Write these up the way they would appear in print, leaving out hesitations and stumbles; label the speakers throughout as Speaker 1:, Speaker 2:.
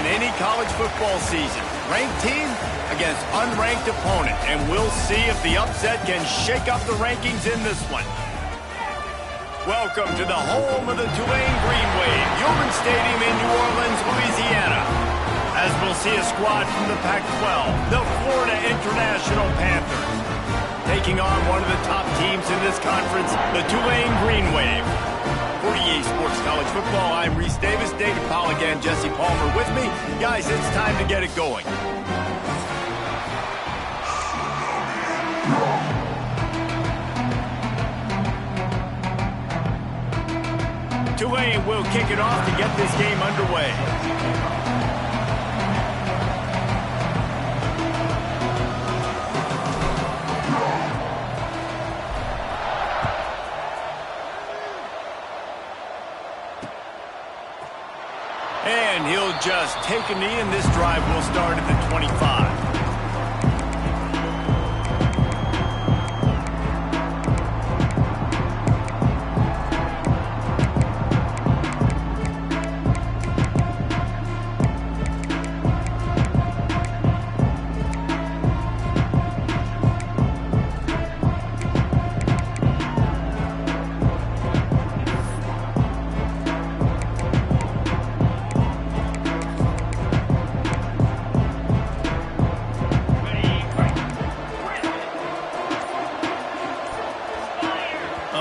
Speaker 1: in any college football season. Ranked team against unranked opponent, and we'll see if the upset can shake up the rankings in this one. Welcome to the home of the Tulane Green Wave, Human Stadium in New Orleans, Louisiana. As we'll see a squad from the Pac-12, the Florida International Panthers, taking on one of the top teams in this conference, the Tulane Green Wave. For EA Sports College Football, I'm Reese Davis, David Pollack, and Jesse Palmer with me. Guys, it's time to get it going. Tulane will kick it off to get this game underway. And he'll just take a knee, and this drive will start at the 25.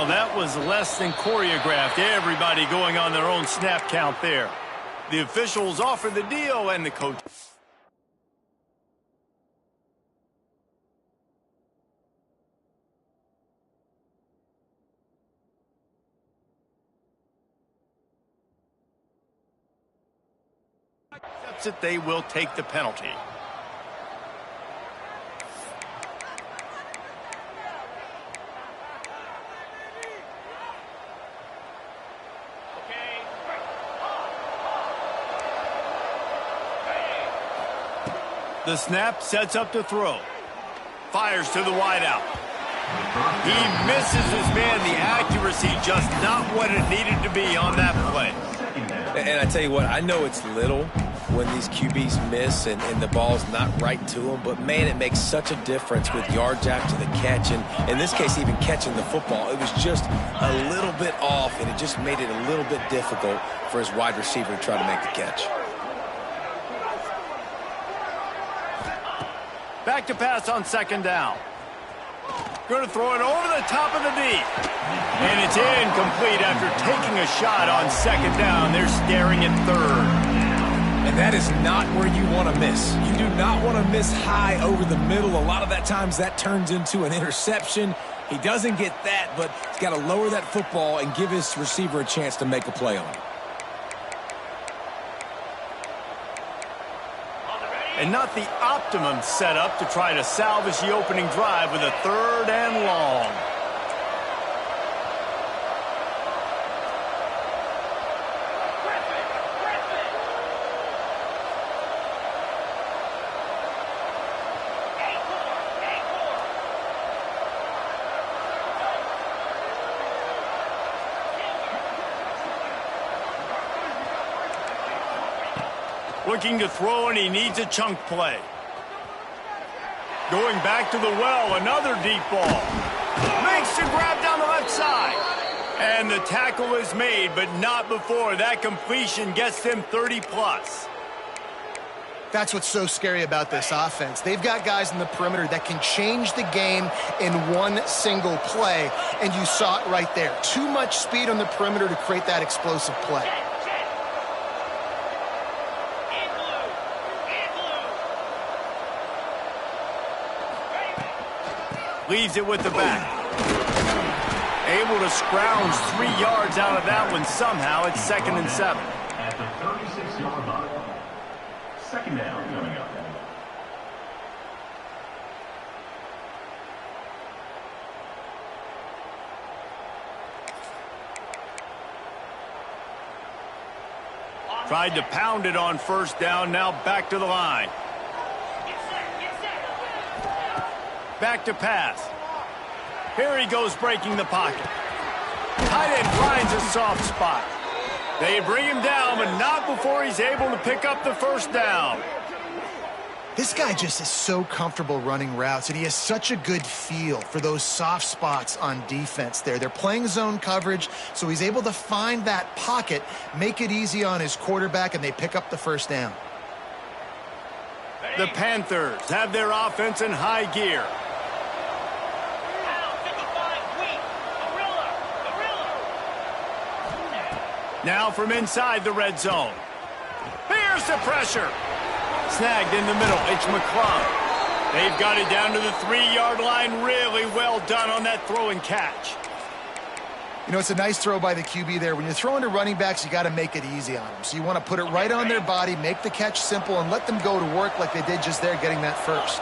Speaker 1: That was less than choreographed. Everybody going on their own snap count there. The officials offer the deal, and the coach. Accepts it, they will take the penalty. The snap sets up to throw. Fires to the wideout. He misses his man. The accuracy just not what it needed to be on that play.
Speaker 2: And I tell you what, I know it's little when these QBs miss and the ball's not right to them, but man, it makes such a difference with yards after the catch. And in this case, even catching the football, it was just a little bit off, and it just made it a little bit difficult for his wide receiver to try to make the catch.
Speaker 1: Back to pass on second down. Going to throw it over the top of the D. And it's incomplete after taking a shot on second down. They're staring at third.
Speaker 2: And that is not where you want to miss. You do not want to miss high over the middle. A lot of that times that turns into an interception. He doesn't get that, but he's got to lower that football and give his receiver a chance to make a play on it.
Speaker 1: And not the optimum setup to try to salvage the opening drive with a third and long. Looking to throw, and he needs a chunk play. Going back to the well, another deep ball. Makes the grab down the left side. And the tackle is made, but not before that completion gets them 30+.
Speaker 3: That's what's so scary about this offense. They've got guys in the perimeter that can change the game in one single play, and you saw it right there. Too much speed on the perimeter to create that explosive play.
Speaker 1: Leaves it with the back. Able to scrounge 3 yards out of that one somehow. It's 2nd and 7.
Speaker 4: At the 36-yard line. Second down coming up.
Speaker 1: Tried to pound it on first down. Now back to the line. Back to pass. Here he goes breaking the pocket. Tight end finds a soft spot. They bring him down, but not before he's able to pick up the first down.
Speaker 3: This guy just is so comfortable running routes, and he has such a good feel for those soft spots on defense there. They're playing zone coverage, so he's able to find that pocket, make it easy on his quarterback, and they pick up the first down.
Speaker 1: The Panthers have their offense in high gear. Now from inside the red zone. Here's the pressure. Snagged in the middle. It's McClung. They've got it down to the 3-yard line. Really well done on that throw and catch.
Speaker 3: You know, it's a nice throw by the QB there. When you're throwing to running backs, you got to make it easy on them. So you want to put it right on their body, make the catch simple, and let them go to work like they did just there, getting that first.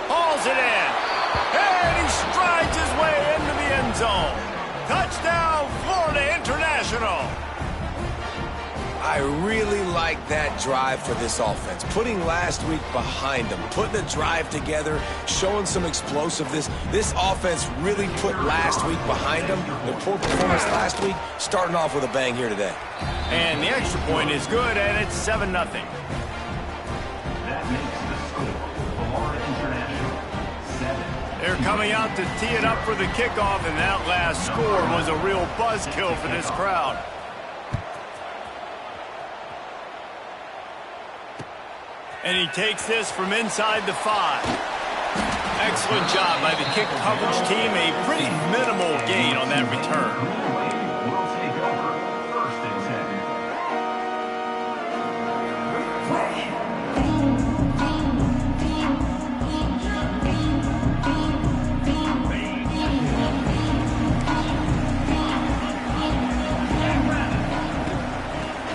Speaker 1: Hauls it in. And he strides his way into the end zone. Touchdown, Florida International.
Speaker 2: I really like that drive for this offense. Putting last week behind them, putting a drive together, showing some explosiveness. This offense really put last week behind them. The poor performance last week, starting off with a bang here today.
Speaker 1: And the extra point is good, and it's 7-0.
Speaker 4: That makes the score Florida International 7.
Speaker 1: They're coming out to tee it up for the kickoff, and that last score was a real buzzkill for this crowd. And he takes this from inside the 5. Excellent job by the kick coverage team. A pretty minimal gain on that return.
Speaker 4: Will take over 1st and
Speaker 1: 10.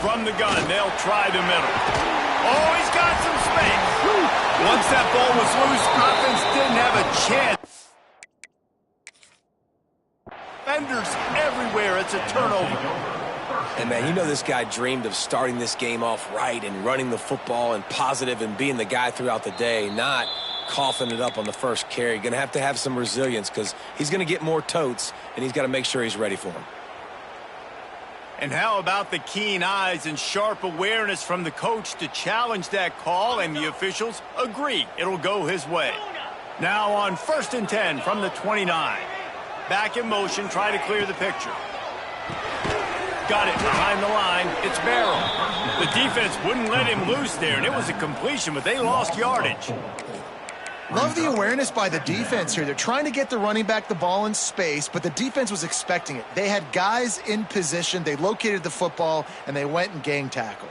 Speaker 1: From the gun, they'll try the middle. Oh, he's got some space. Once that ball was loose, offense didn't have a chance. Fenders everywhere. It's a turnover.
Speaker 2: And, man, you know this guy dreamed of starting this game off right and running the football and positive and being the guy throughout the day, not coughing it up on the first carry. Going to have some resilience because he's going to get more totes, and he's got to make sure he's ready for them.
Speaker 1: And how about the keen eyes and sharp awareness from the coach to challenge that call, and the officials agree it'll go his way. Now on 1st and 10 from the 29. Back in motion, try to clear the picture. Got it behind the line. It's Barrow. The defense wouldn't let him loose there, and it was a completion, but they lost yardage.
Speaker 3: Love the awareness by the defense here. They're trying to get the running back the ball in space, but the defense was expecting it. They had guys in position. They located the football, and they went and gang tackled.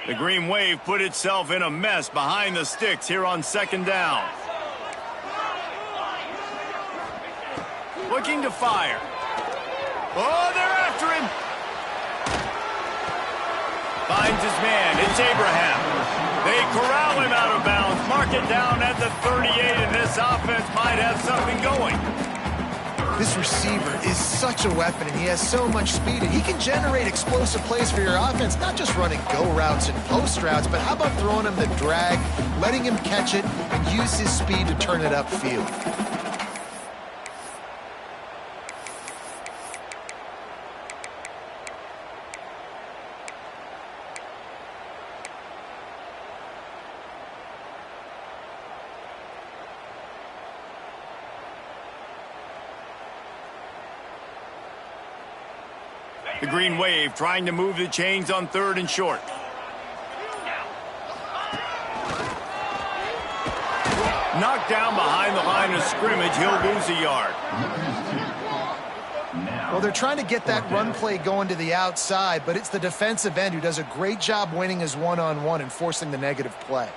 Speaker 1: The Green Wave put itself in a mess behind the sticks here on 2nd down. Looking to fire. Oh, they're after him. Finds his man. It's Abraham. They corral him out of bounds, mark it down at the 38, and this offense might have something going.
Speaker 3: This receiver is such a weapon, and he has so much speed, and he can generate explosive plays for your offense, not just running go routes and post routes, but how about throwing him the drag, letting him catch it, and use his speed to turn it upfield.
Speaker 1: The Green Wave trying to move the chains on 3rd and short. Knocked down behind the line of scrimmage. He'll lose a yard.
Speaker 3: Well, they're trying to get that run play going to the outside, but it's the defensive end who does a great job winning his one-on-one and forcing the negative play.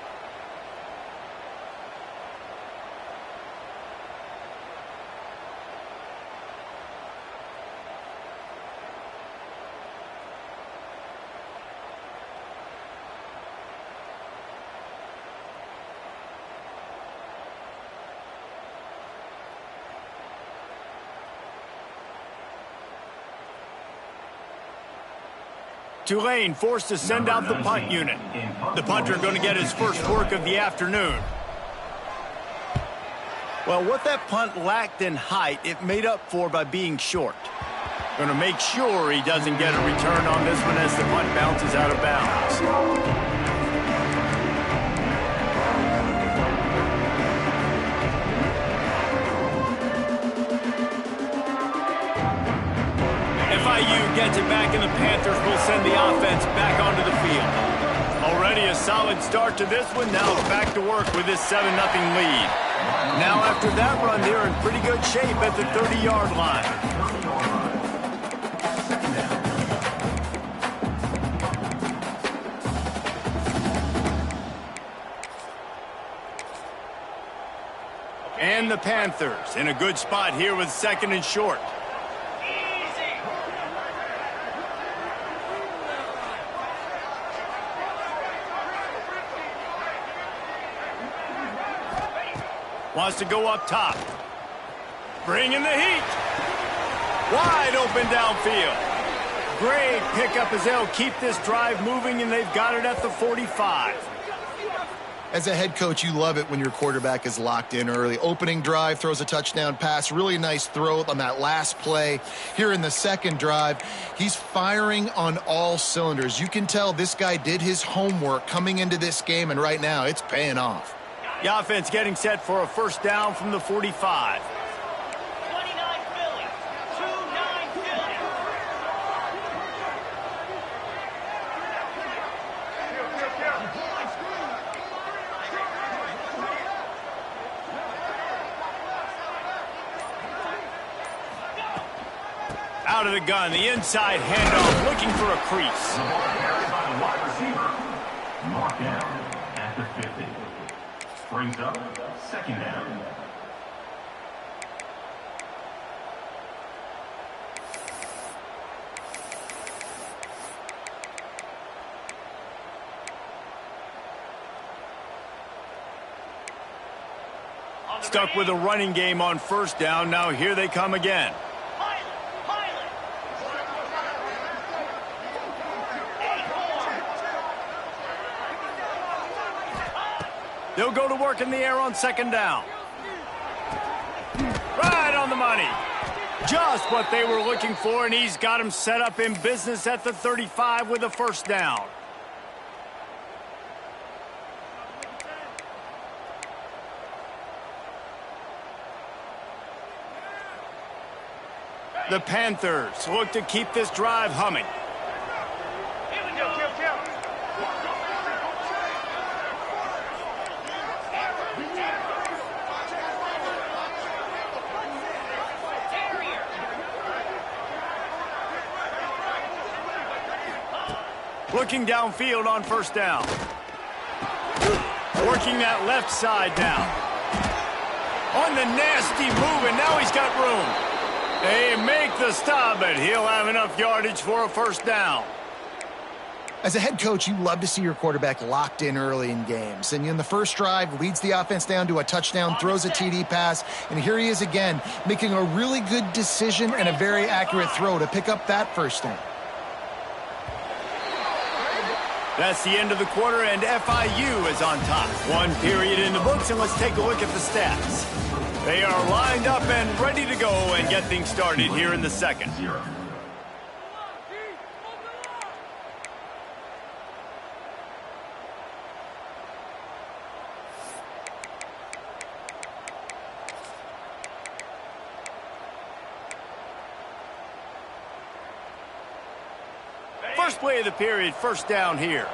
Speaker 1: Tulane forced to send out the punt unit. The punter going to get his first work of the afternoon. Well, what that punt lacked in height, it made up for by being short. Going to make sure he doesn't get a return on this one as the punt bounces out of bounds. FIU gets it back, and the Panthers will send the offense back onto the field. Already a solid start to this one. Now back to work with this 7-0 lead. Now after that run, they're in pretty good shape at the 30-yard line. And the Panthers in a good spot here with 2nd and short. Wants to go up top. Bringing the heat. Wide open downfield. Great pickup as they'll keep this drive moving, and they've got it at the 45.
Speaker 3: As a head coach, you love it when your quarterback is locked in early. Opening drive, throws a touchdown pass. Really nice throw on that last play. Here in the second drive, he's firing on all cylinders. You can tell this guy did his homework coming into this game, and right now it's paying off.
Speaker 1: The offense getting set for a first down from the 45.
Speaker 5: 29 Philly. 2-9 Philly.
Speaker 1: Out of the gun, the inside handoff, looking for a crease.
Speaker 4: Wide receiver. Marked down at the 50. Brings up 2nd down.
Speaker 1: Stuck with a running game on first down. Now here they come again. They'll go to work in the air on 2nd down. Right on the money. Just what they were looking for, and he's got him set up in business at the 35 with a first down. The Panthers look to keep this drive humming. Looking downfield on first down. Working that left side down. On the nasty move, and now he's got room. They make the stop, but he'll have enough yardage for a first down.
Speaker 3: As a head coach, you love to see your quarterback locked in early in games. And in the first drive, leads the offense down to a touchdown, throws a TD pass, and here he is again, making a really good decision and a very accurate throw to pick up that first down.
Speaker 1: That's the end of the quarter, and FIU is on top. 1 period in the books, and let's take a look at the stats. They are lined up and ready to go and get things started here in the second. First play of the period, first down here.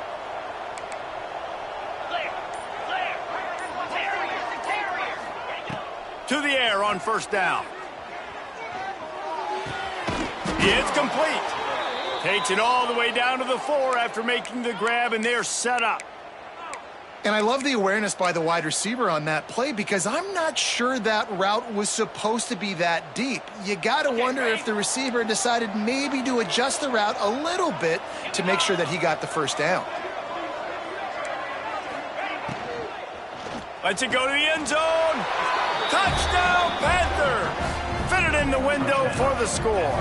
Speaker 1: To the air on first down. It's complete. Takes it all the way down to the 4 after making the grab, and they're set up.
Speaker 3: And I love the awareness by the wide receiver on that play because I'm not sure that route was supposed to be that deep. You got to wonder if the receiver decided maybe to adjust the route a little bit to make sure that he got the first down.
Speaker 1: Lets it go to the end zone. Touchdown, Panthers! Fit it in the window for the score.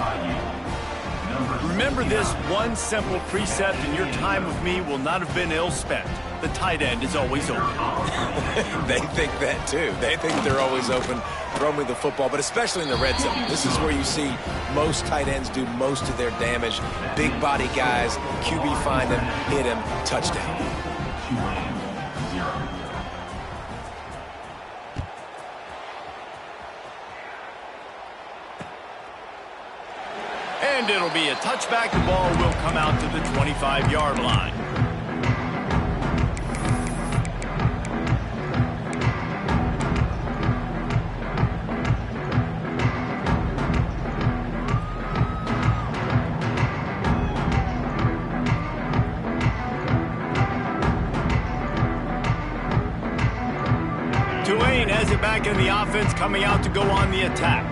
Speaker 1: Remember this one simple precept, and your time with me will not have been ill spent. the tight end is always open.
Speaker 2: They think that too. They think they're always open. Throw me the football, but especially in the red zone. This is where you see most tight ends do most of their damage. Big body guys, QB find him, hit him, touchdown.
Speaker 4: Tulane, 0.
Speaker 1: And it'll be a touchback. The ball will come out to the 25-yard line. Tulane has it back in the offense, coming out to go on the attack.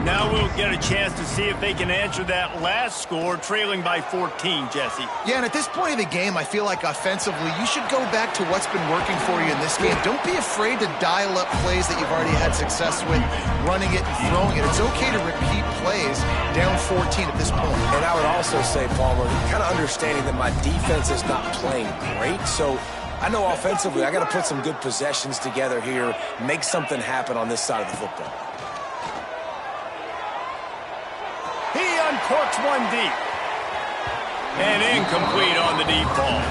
Speaker 1: Now we'll get a chance to see if they can answer that last score, trailing by 14, Jesse.
Speaker 3: Yeah, and at this point of the game, I feel like offensively, you should go back to what's been working for you in this game. Don't be afraid to dial up plays that you've already had success with, running it and throwing it. It's okay to repeat plays down 14 at this point.
Speaker 2: And I would also say, Palmer, kind of understanding that my defense is not playing great, so I know offensively I got to put some good possessions together here, make something happen on this side of the football.
Speaker 1: He uncorks one deep. And incomplete on the deep ball.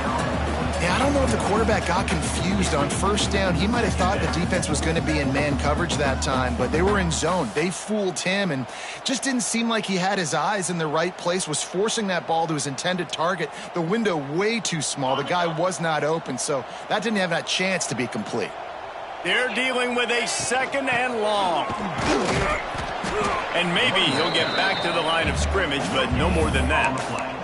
Speaker 3: Yeah, I don't know if the quarterback got confused on first down. He might have thought the defense was going to be in man coverage that time, but they were in zone. They fooled him and just didn't seem like he had his eyes in the right place, was forcing that ball to his intended target. The window way too small. The guy was not open, so that didn't have that chance to be complete.
Speaker 1: They're dealing with a second and long. And maybe he'll get back to the line of scrimmage, but no more than that.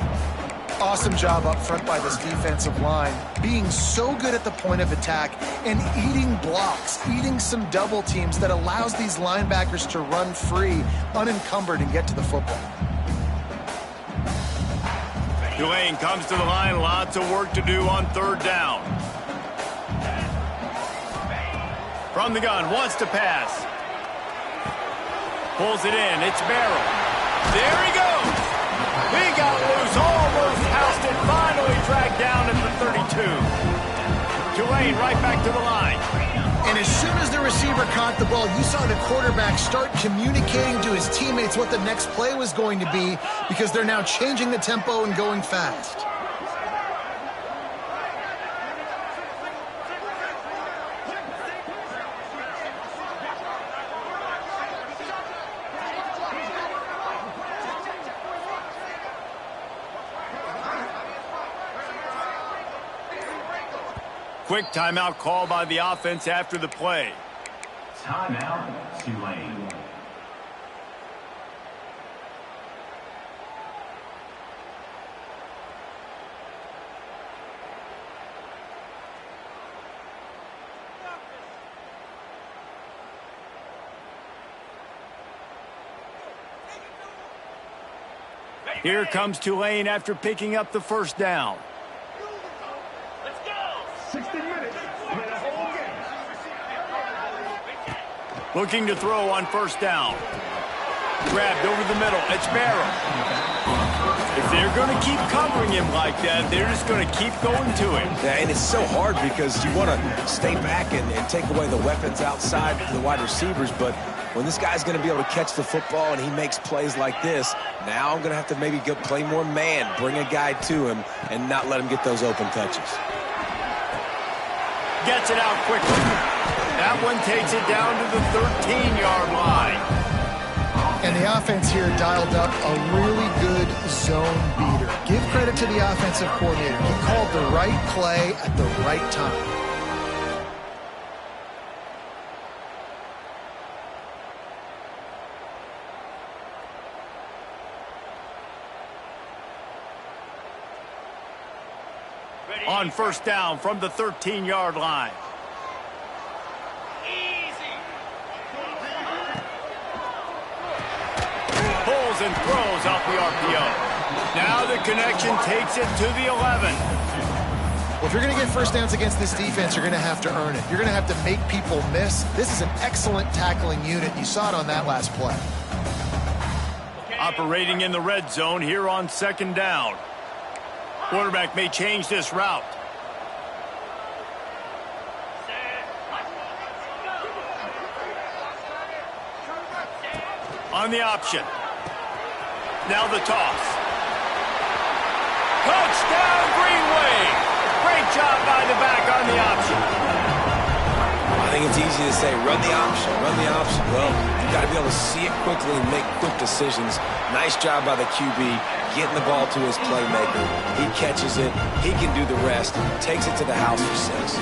Speaker 3: Awesome job up front by this defensive line, being so good at the point of attack and eating blocks, eating some double teams that allows these linebackers to run free, unencumbered, and get to the football.
Speaker 1: Tulane comes to the line, lots of work to do on third down. From the gun, wants to pass. Pulls it in, it's Barrow. There he goes! He got loose, almost passed it, finally dragged down at the 32. Tulane right back to the line.
Speaker 3: And as soon as the receiver caught the ball, you saw the quarterback start communicating to his teammates what the next play was going to be, because they're now changing the tempo and going fast.
Speaker 1: Quick timeout call by the offense after the play.
Speaker 4: Timeout, Tulane.
Speaker 1: Here comes Tulane after picking up the first down.
Speaker 4: 60 minutes, win a whole game.
Speaker 1: Looking to throw on first down. Grabbed over the middle. It's Barrow. If they're going to keep covering him like that, they're just going to keep going to him.
Speaker 2: Yeah, and it's so hard because you want to stay back and take away the weapons outside the wide receivers, but when this guy's going to be able to catch the football and he makes plays like this, now I'm going to have to maybe go play more man, bring a guy to him, and not let him get those open touches.
Speaker 1: Gets it out quickly. That one takes it down to the 13-yard line.
Speaker 3: And the offense here dialed up a really good zone beater. Give credit to the offensive coordinator. He called the right play at the right time.
Speaker 1: On first down from the 13-yard line. Pulls and throws off the RPO. Now the connection takes it to the 11.
Speaker 3: Well, if you're going to get first downs against this defense, you're going to have to earn it. You're going to have to make people miss. This is an excellent tackling unit. You saw it on that last play.
Speaker 1: Operating in the red zone here on second down. Quarterback may change this route. On the option. Now the toss. Touchdown, Green Wave. Great job by the back on the option.
Speaker 2: I think it's easy to say, run the option, run the option. Well, you've got to be able to see it quickly and make quick decisions. Nice job by the QB, getting the ball to his playmaker. He catches it. He can do the rest. Takes it to the house for 6.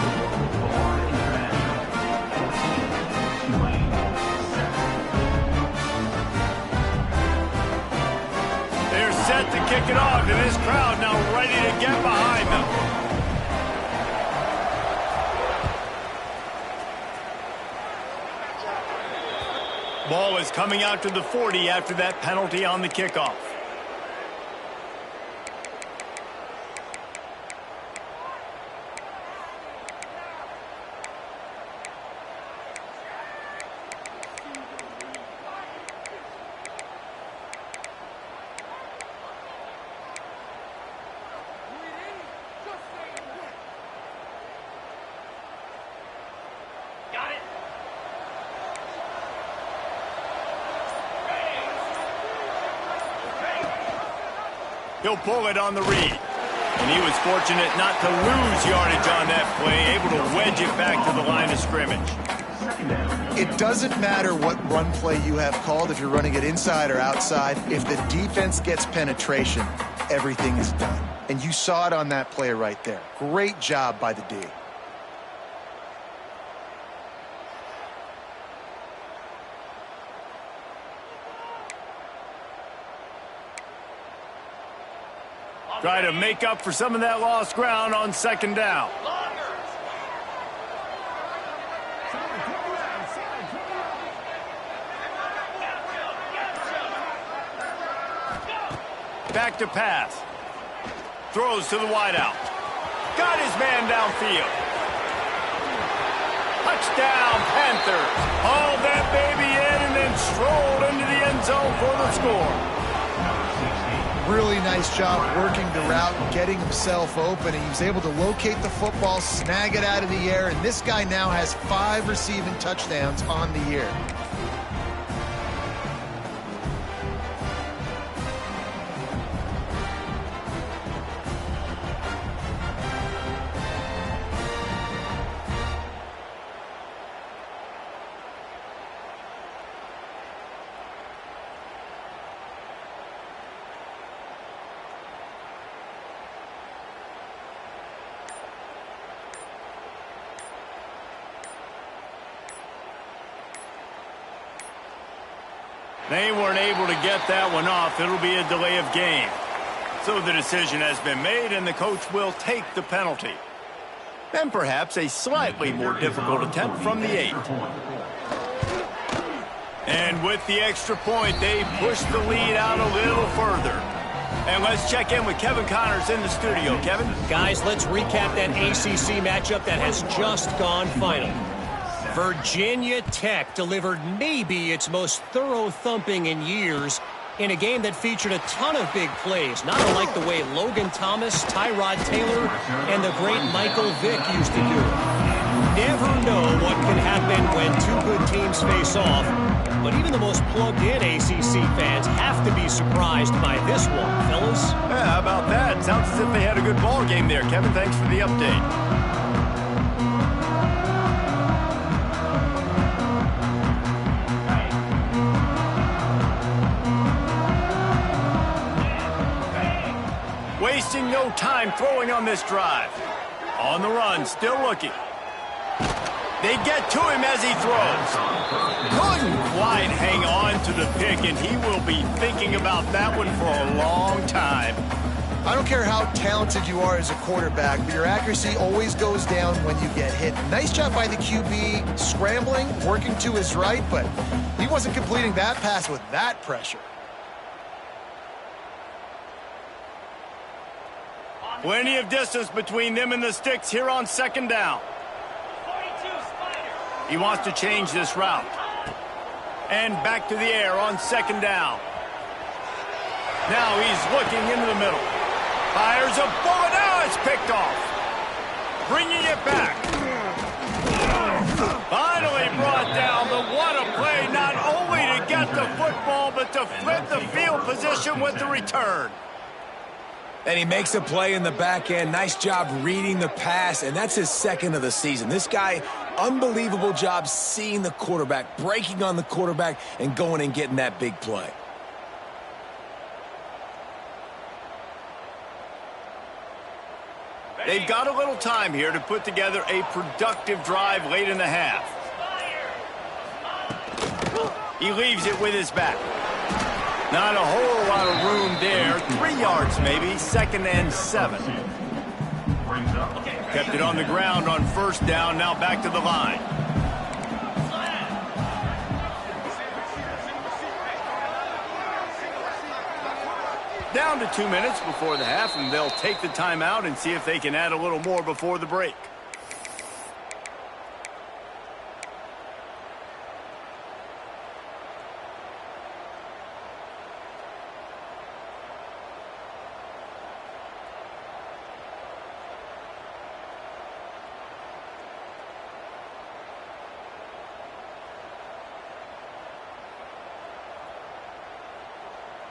Speaker 1: They're set to kick it off, and this crowd now ready to get behind them. Ball is coming out to the 40 after that penalty on the kickoff.
Speaker 5: Got it.
Speaker 1: He'll pull it on the read. And he was fortunate not to lose yardage on that play, able to wedge it back to the line of scrimmage.
Speaker 3: It doesn't matter what run play you have called, if you're running it inside or outside. If the defense gets penetration, everything is done. And you saw it on that play right there. Great job by the D.
Speaker 1: Try to make up for some of that lost ground on second down. Back to pass. Throws to the wideout. Got his man downfield. Touchdown, Panthers. Hauled that baby in and then strolled into the end zone for the score.
Speaker 3: Really nice job working the route and getting himself open. He was able to locate the football, snag it out of the air, and this guy now has 5 receiving touchdowns on the year.
Speaker 1: They weren't able to get that one off. It'll be a delay of game. So the decision has been made, and the coach will take the penalty. And perhaps a slightly more difficult attempt from the 8. And with the extra point, they push the lead out a little further. And let's check in with Kevin Connors in the studio. Kevin?
Speaker 6: Guys, let's recap that ACC matchup that has just gone final. Virginia Tech delivered maybe its most thorough thumping in years in a game that featured a ton of big plays, not unlike the way Logan Thomas, Tyrod Taylor, and the great Michael Vick used to do it. Never know what can happen when two good teams face off, but even the most plugged-in ACC fans have to be surprised by this one, fellas.
Speaker 1: Yeah, how about that? Sounds as if they had a good ball game there. Kevin, thanks for the update. Wasting no time throwing on this drive. On the run, still looking. They get to him as he throws. Couldn't quite hang on to the pick, and he will be thinking about that one for a long time.
Speaker 3: I don't care how talented you are as a quarterback, but your accuracy always goes down when you get hit. Nice job by the QB scrambling, working to his right, but he wasn't completing that pass with that pressure.
Speaker 1: Plenty of distance between them and the sticks here on second down. He wants to change this route. And back to the air on second down. Now he's looking into the middle. Fires a bullet. Now it's picked off. Bringing it back. Finally brought down, but what a play, not only to get the football, but to flip the field position with the return.
Speaker 2: And he makes a play in the back end. Nice job reading the pass, and that's his second of the season. This guy, unbelievable job seeing the quarterback, breaking on the quarterback, and going and getting that big play.
Speaker 1: They've got a little time here to put together a productive drive late in the half. He leaves it with his back. Not a whole lot of room there. 3 yards maybe, 2nd and 7. Kept it on the ground on first down, now back to the line. Down to 2 minutes before the half, and they'll take the timeout and see if they can add a little more before the break.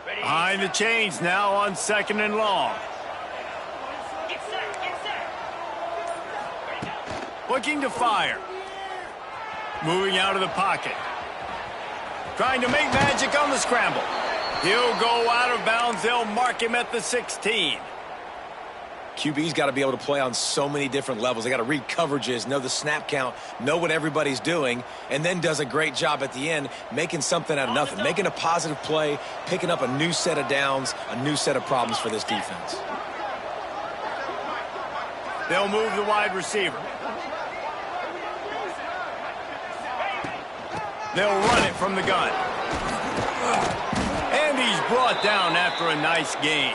Speaker 1: Behind the chains now on 2nd and long.
Speaker 5: Get set, get set.
Speaker 1: Looking to fire. Moving out of the pocket. Trying to make magic on the scramble. He'll go out of bounds. They'll mark him at the 16.
Speaker 2: QB's got to be able to play on so many different levels. They got to read coverages, know the snap count, know what everybody's doing, and then does a great job at the end making something out of nothing, making a positive play, picking up a new set of downs, a new set of problems for this defense.
Speaker 1: They'll move the wide receiver. They'll run it from the gun. And he's brought down after a nice gain.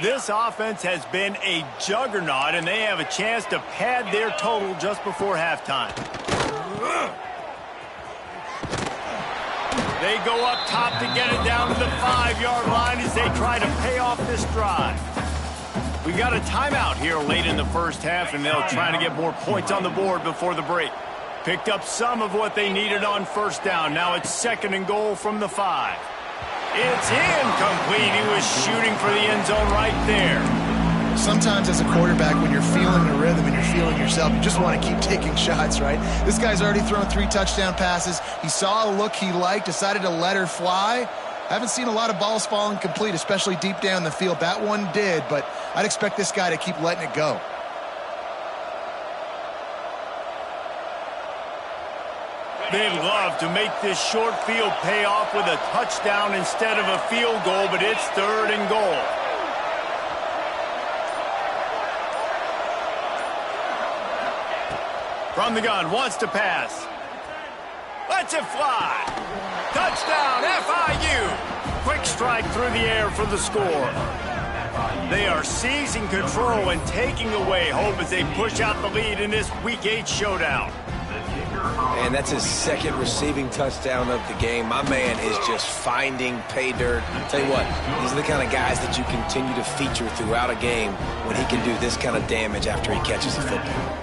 Speaker 1: This offense has been a juggernaut, and they have a chance to pad their total just before halftime. They go up top to get it down to the 5-yard line as they try to pay off this drive. We got a timeout here late in the first half, and they'll try to get more points on the board before the break. Picked up some of what they needed on first down. Now it's 2nd and goal from the 5. It's incomplete. He was shooting for the end zone right there.
Speaker 3: Sometimes as a quarterback, when you're feeling the rhythm and you're feeling yourself, you just want to keep taking shots, right? This guy's already thrown 3 touchdown passes. He saw a look he liked, decided to let her fly. I haven't seen a lot of balls falling complete, especially deep down the field. That one did, but I'd expect this guy to keep letting it go.
Speaker 1: They'd love to make this short field pay off with a touchdown instead of a field goal, but it's 3rd and goal. From the gun, wants to pass. Lets it fly. Touchdown, FIU. Quick strike through the air for the score. They are seizing control and taking away hope as they push out the lead in this Week 8 showdown.
Speaker 2: And that's his 2nd receiving touchdown of the game. My man is just finding pay dirt. Tell you what, these are the kind of guys that you continue to feature throughout a game when he can do this kind of damage after he catches the football.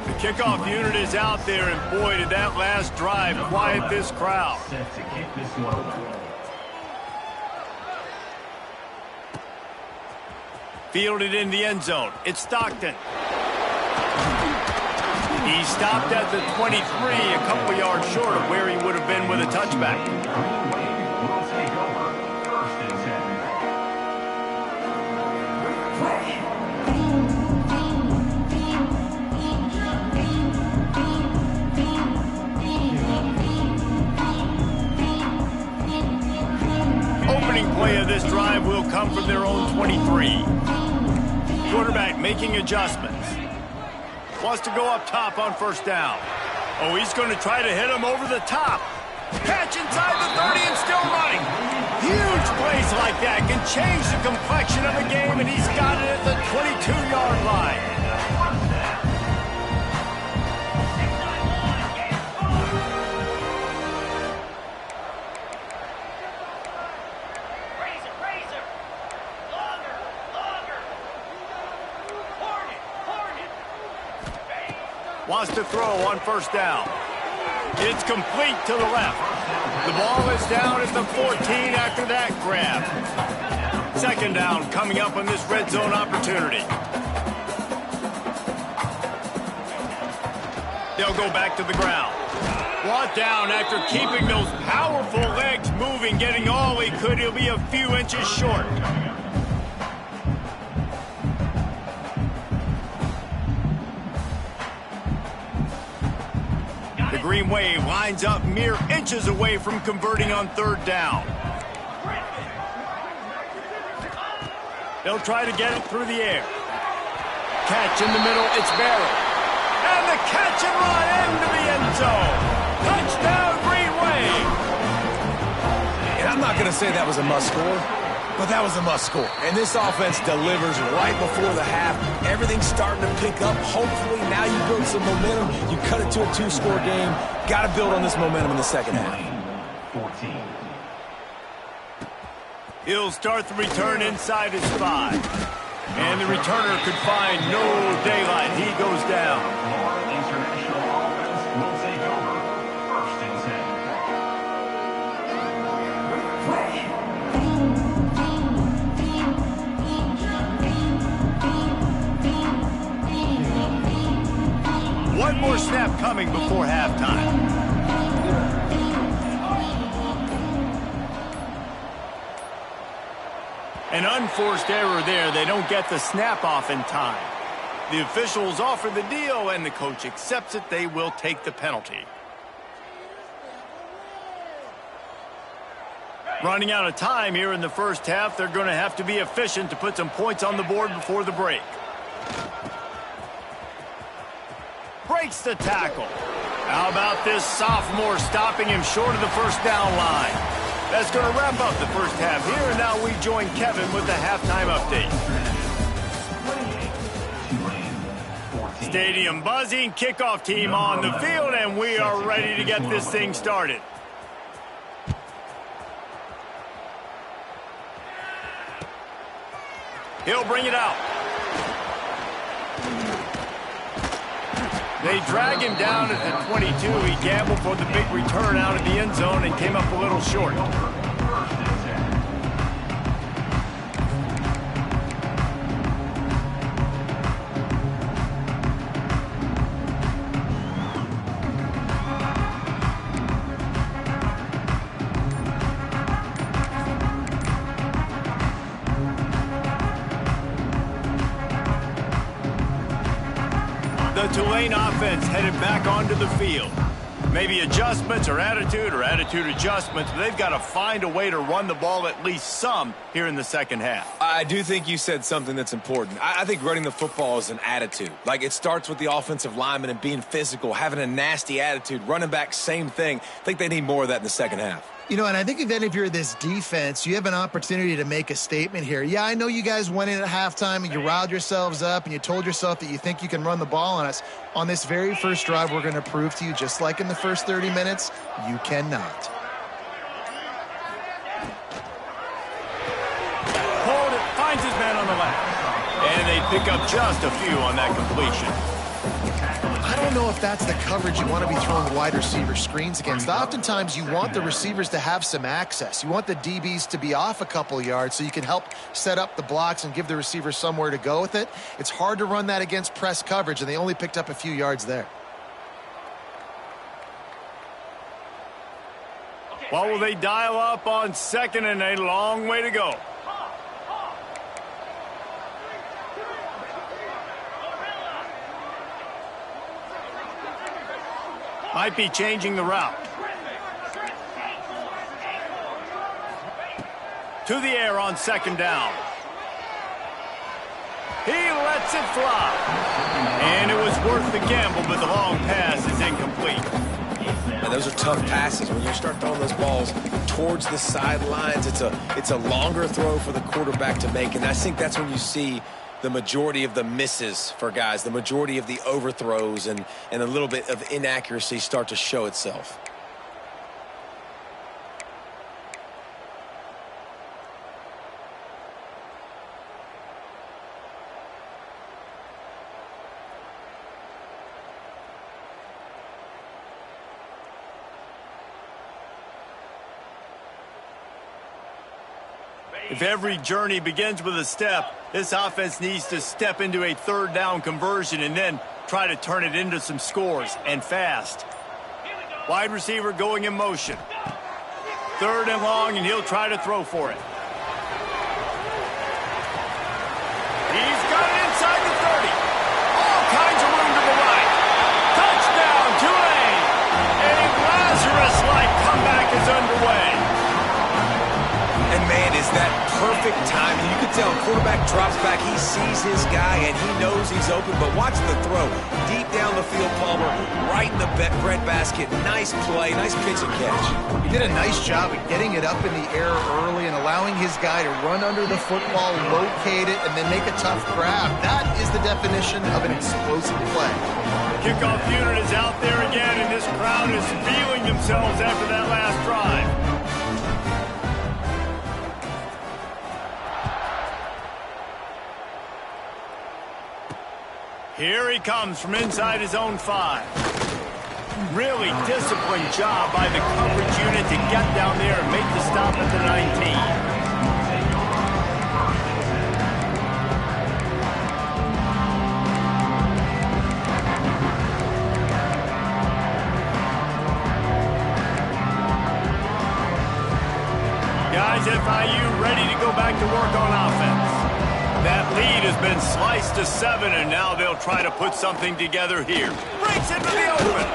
Speaker 1: The kickoff unit is out there, and boy, did that last drive quiet this crowd. Fielded in the end zone. It's Stockton. He stopped at the 23, a couple yards short of where he would have been with a touchback. Opening play of this drive will come from their own 23. Quarterback making adjustments. Wants to go up top on first down. Oh, he's going to try to hit him over the top. Catch inside the 30 and still running. Huge plays like that can change the complexion of a game, and he's got it at the 22-yard line. Wants to throw on first down. It's complete to the left. The ball is down at the 14 after that grab. Second down coming up on this red zone opportunity. They'll go back to the ground. Brought down after keeping those powerful legs moving, getting all he could. He'll be a few inches short. The Green Wave lines up mere inches away from converting on third down. They'll try to get it through the air. Catch in the middle, it's Barrett. And the catch and run into the end zone. Touchdown, Green Wave.
Speaker 2: And I'm not going to say that was a must-score, but that was a must-score. And this offense delivers right before the half. Everything's starting to pick up. Hopefully, now you build some momentum. You cut it to a 2-score game. Got to build on this momentum in the second half.
Speaker 4: 14.
Speaker 1: He'll start the return inside his 5. And the returner could find no daylight. He goes down.
Speaker 4: International offense will take over. First and
Speaker 1: 10. One more snap coming before halftime. An unforced error there. They don't get the snap off in time. The officials offer the deal, and the coach accepts it. They will take the penalty. Running out of time here in the first half. They're going to have to be efficient to put some points on the board before the break. Breaks the tackle. How about this sophomore stopping him short of the first down line? That's going to wrap up the first half here, and now we join Kevin with the halftime update. Stadium buzzing, kickoff team on the field, and we are ready to get this thing started. He'll bring it out. They drag him down at the 22. He gambled for the big return out of the end zone and came up a little short. The Tulane offense headed back onto the field. Maybe adjustments or attitude adjustments, but they've got to find a way to run the ball at least some here in the second half.
Speaker 2: I do think you said something that's important. I think running the football is an attitude. Like, it starts with the offensive lineman and being physical, having a nasty attitude. Running back, same thing. I think they need more of that in the second half.
Speaker 3: You know, and I think if you're this defense, you have an opportunity to make a statement here. Yeah, I know you guys went in at halftime and you riled yourselves up and you told yourself that you think you can run the ball on us. On this very first drive, we're going to prove to you, just like in the first 30 minutes, you cannot.
Speaker 1: Hold it, finds his man on the left. And they pick up just a few on that completion.
Speaker 3: I don't know if that's the coverage you want to be throwing wide receiver screens against. Oftentimes, you want the receivers to have some access. You want the DBs to be off a couple yards so you can help set up the blocks and give the receiver somewhere to go with it. It's hard to run that against press coverage, and they only picked up a few yards there.
Speaker 1: Well, will they dial up on second and a long way to go? Might be changing the route. To the air on second down. He lets it fly. And it was worth the gamble, but the long pass is incomplete.
Speaker 2: And those are tough passes. When you start throwing those balls towards the sidelines, it's a longer throw for the quarterback to make, and I think that's when you see the majority of the misses for guys, the majority of the overthrows and a little bit of inaccuracy start to show itself.
Speaker 1: If every journey begins with a step, this offense needs to step into a third down conversion and then try to turn it into some scores, and fast. Wide receiver going in motion. 3rd and long, and he'll try to throw for it. He's got it inside the 30. All kinds of room to the right. Touchdown, Tulane. A Lazarus-like comeback is underway.
Speaker 2: And, man, is that perfect timing. You can tell quarterback drops back. He sees his guy, and he knows he's open. But watch the throw. Deep down the field, Palmer, right in the breadbasket. Nice play, nice pitch and catch.
Speaker 3: He did a nice job of getting it up in the air early and allowing his guy to run under the football, locate it, and then make a tough grab. That is the definition of an explosive play.
Speaker 1: Kickoff unit is out there again, and this crowd is feeling themselves after that last drive. Here he comes from inside his own 5. Really disciplined job by the coverage unit to get down there and make the stop at the 19. Guys, FIU ready to go back to work on offense. That lead has been sliced to 7, and now they'll try to put something together here. Breaks into the open.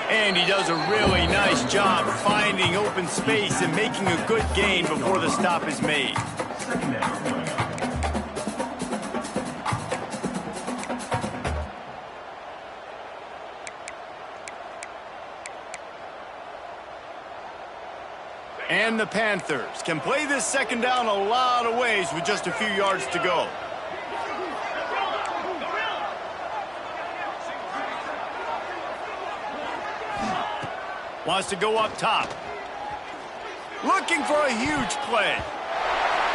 Speaker 1: And he does a really nice job finding open space and making a good gain before the stop is made. And the Panthers can play this 2nd down a lot of ways with just a few yards to go. Wants to go up top. Looking for a huge play.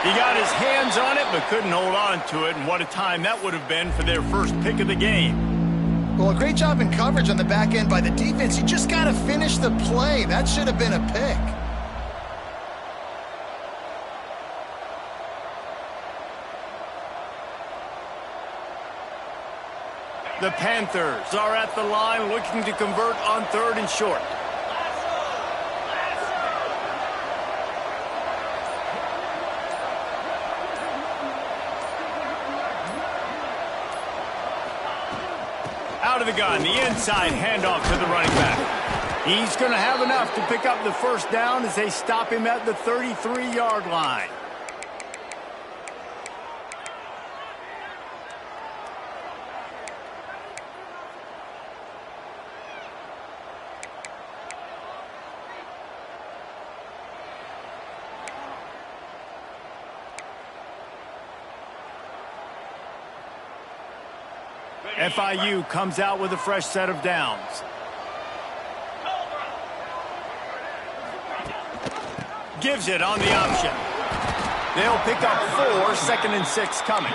Speaker 1: He got his hands on it but couldn't hold on to it, and what a time that would have been for their first pick of the game.
Speaker 3: Well, a great job in coverage on the back end by the defense. You just got to finish the play. That should have been a pick.
Speaker 1: The Panthers are at the line looking to convert on 3rd and short. Out of the gun, the inside handoff to the running back. He's going to have enough to pick up the 1st down as they stop him at the 33-yard line. FIU comes out with a fresh set of downs. Gives it on the option. They'll pick up 4, 2nd and 6 coming.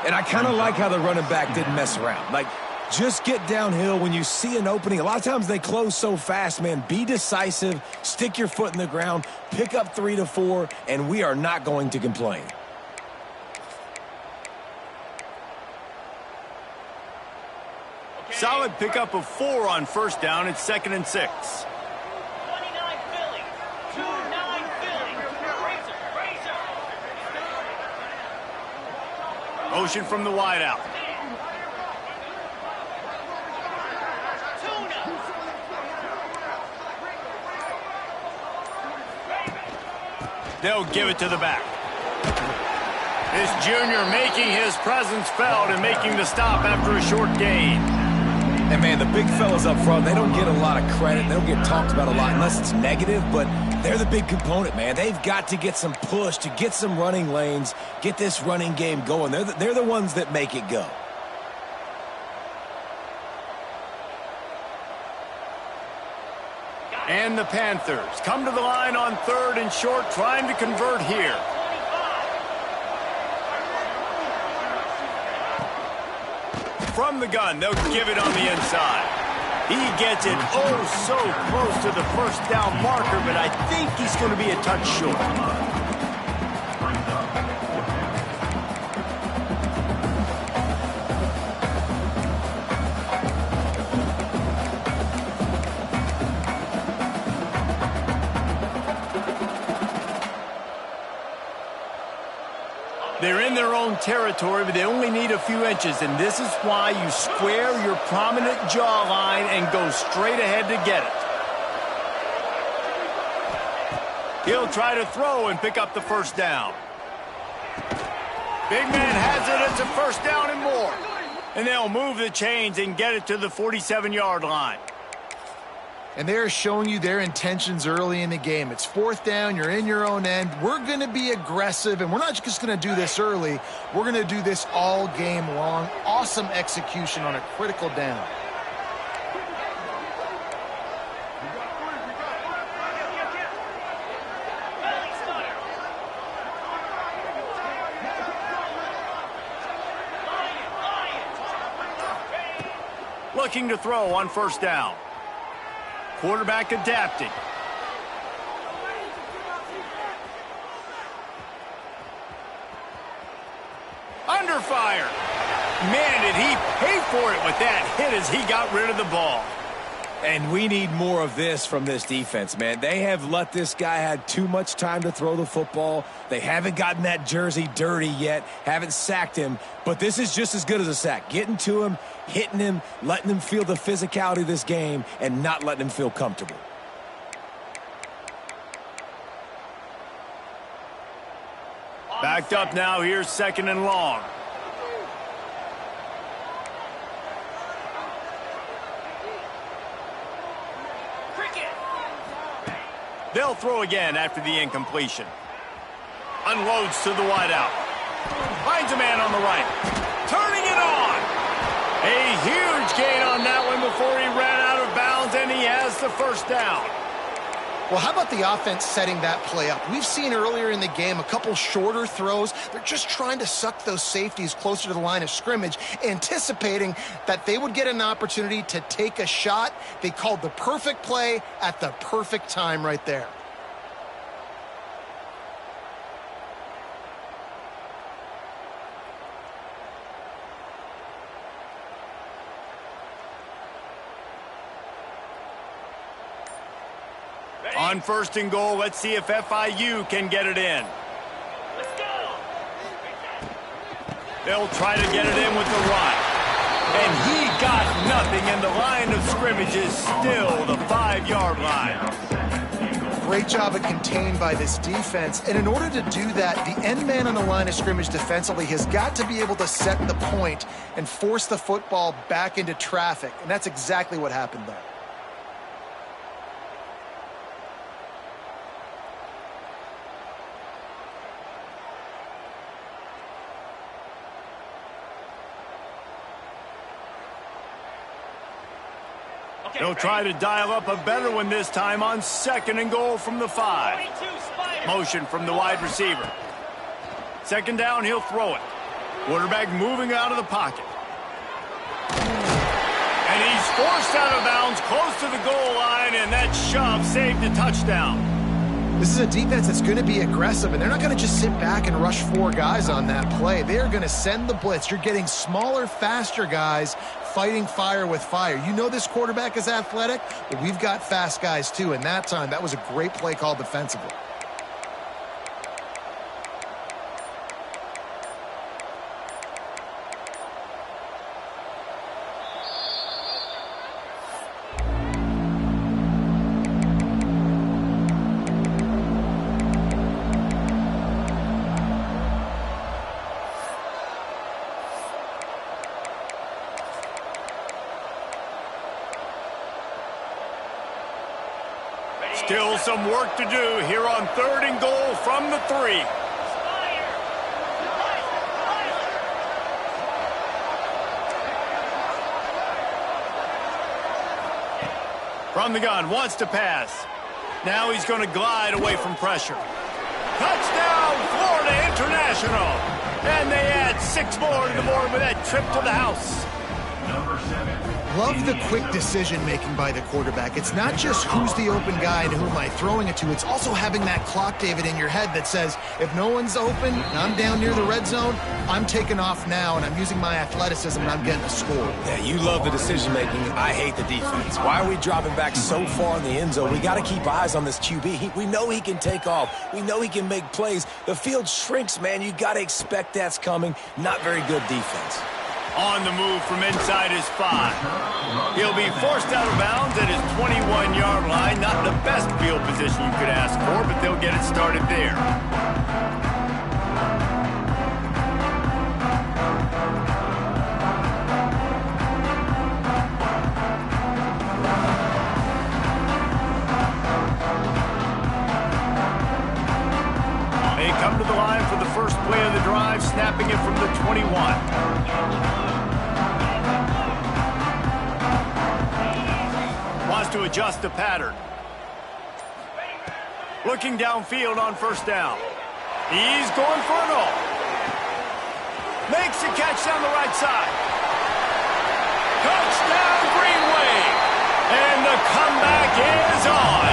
Speaker 2: And I kind of like how the running back didn't mess around. Like, just get downhill when you see an opening. A lot of times they close so fast, man. Be decisive, stick your foot in the ground, pick up 3 to 4, and we are not going to complain.
Speaker 1: Solid pickup of 4 on 1st down. It's 2nd and 6.
Speaker 5: 29 Philly. 2-9 Philly. Razor.
Speaker 1: Motion from the wideout. They'll give it to the back. This junior making his presence felt and making the stop after a short gain.
Speaker 2: And, man, the big fellas up front, they don't get a lot of credit. They don't get talked about a lot unless it's negative, but they're the big component, man. They've got to get some push to get some running lanes, get this running game going. They're the ones that make it go.
Speaker 1: And the Panthers come to the line on 3rd and short, trying to convert here. From the gun, they'll give it on the inside. He gets it oh so close to the first down marker, but I think he's going to be a touch short. They're in their own territory, but they only need a few inches, and this is why you square your prominent jawline and go straight ahead to get it. He'll try to throw and pick up the first down. Big man has it. It's a first down and more. And they'll move the chains and get it to the 47-yard line.
Speaker 3: And they're showing you their intentions early in the game. It's 4th down. You're in your own end. We're going to be aggressive, and we're not just going to do this early. We're going to do this all game long. Awesome execution on a critical down.
Speaker 1: Looking to throw on first down. Quarterback adapting. Under fire. Man, did he pay for it with that hit as he got rid of the ball.
Speaker 2: And we need more of this from this defense, man. They have let this guy have too much time to throw the football. They haven't gotten that jersey dirty yet, haven't sacked him. But this is just as good as a sack. Getting to him, hitting him, letting him feel the physicality of this game, and not letting him feel comfortable.
Speaker 1: Backed up now. Here's 2nd and long. They'll throw again after the incompletion. Unloads to the wideout. Finds a man on the right. Turning it on. A huge gain on that one before he ran out of bounds, and he has the first down.
Speaker 3: Well, how about the offense setting that play up? We've seen earlier in the game a couple shorter throws. They're just trying to suck those safeties closer to the line of scrimmage, anticipating that they would get an opportunity to take a shot. They called the perfect play at the perfect time right there.
Speaker 1: On 1st and goal, let's see if FIU can get it in.
Speaker 5: Let's go.
Speaker 1: They'll try to get it in with the run. And he got nothing, and the line of scrimmage is still the 5-yard line.
Speaker 3: Great job of contained by this defense. And in order to do that, the end man on the line of scrimmage defensively has got to be able to set the point and force the football back into traffic. And that's exactly what happened there.
Speaker 1: They'll try to dial up a better one this time on 2nd and goal from the 5. Motion from the wide receiver. 2nd down, he'll throw it. Quarterback moving out of the pocket. And he's forced out of bounds close to the goal line, and that shove saved a touchdown.
Speaker 3: This is a defense that's going to be aggressive, and they're not going to just sit back and rush 4 guys on that play. They are going to send the blitz. You're getting smaller, faster guys fighting fire with fire. You know this quarterback is athletic, but we've got fast guys too, and that time, that was a great play call defensively.
Speaker 1: Still some work to do here on 3rd and goal from the 3. From the gun, wants to pass. Now he's going to glide away from pressure. Touchdown, Florida International. And they add 6 more to the board with that trip to the house.
Speaker 4: Number 7.
Speaker 3: Love the quick decision-making by the quarterback. It's not just who's the open guy and who am I throwing it to. It's also having that clock, David, in your head that says, if no one's open and I'm down near the red zone, I'm taking off now and I'm using my athleticism and I'm getting a score.
Speaker 2: Yeah, you love the decision-making. I hate the defense. Why are we dropping back so far in the end zone? We got to keep eyes on this QB. We know he can take off. We know he can make plays. The field shrinks, man. You got to expect that's coming. Not very good defense.
Speaker 1: On the move from inside his 5. He'll be forced out of bounds at his 21-yard line. Not the best field position you could ask for, but they'll get it started there. They come to the line for the first play of the drive, snapping it from the 21. Wants to adjust the pattern. Looking downfield on 1st down. He's going for it all. Makes the catch down the right side. Touchdown, Green Wave. And the comeback is on.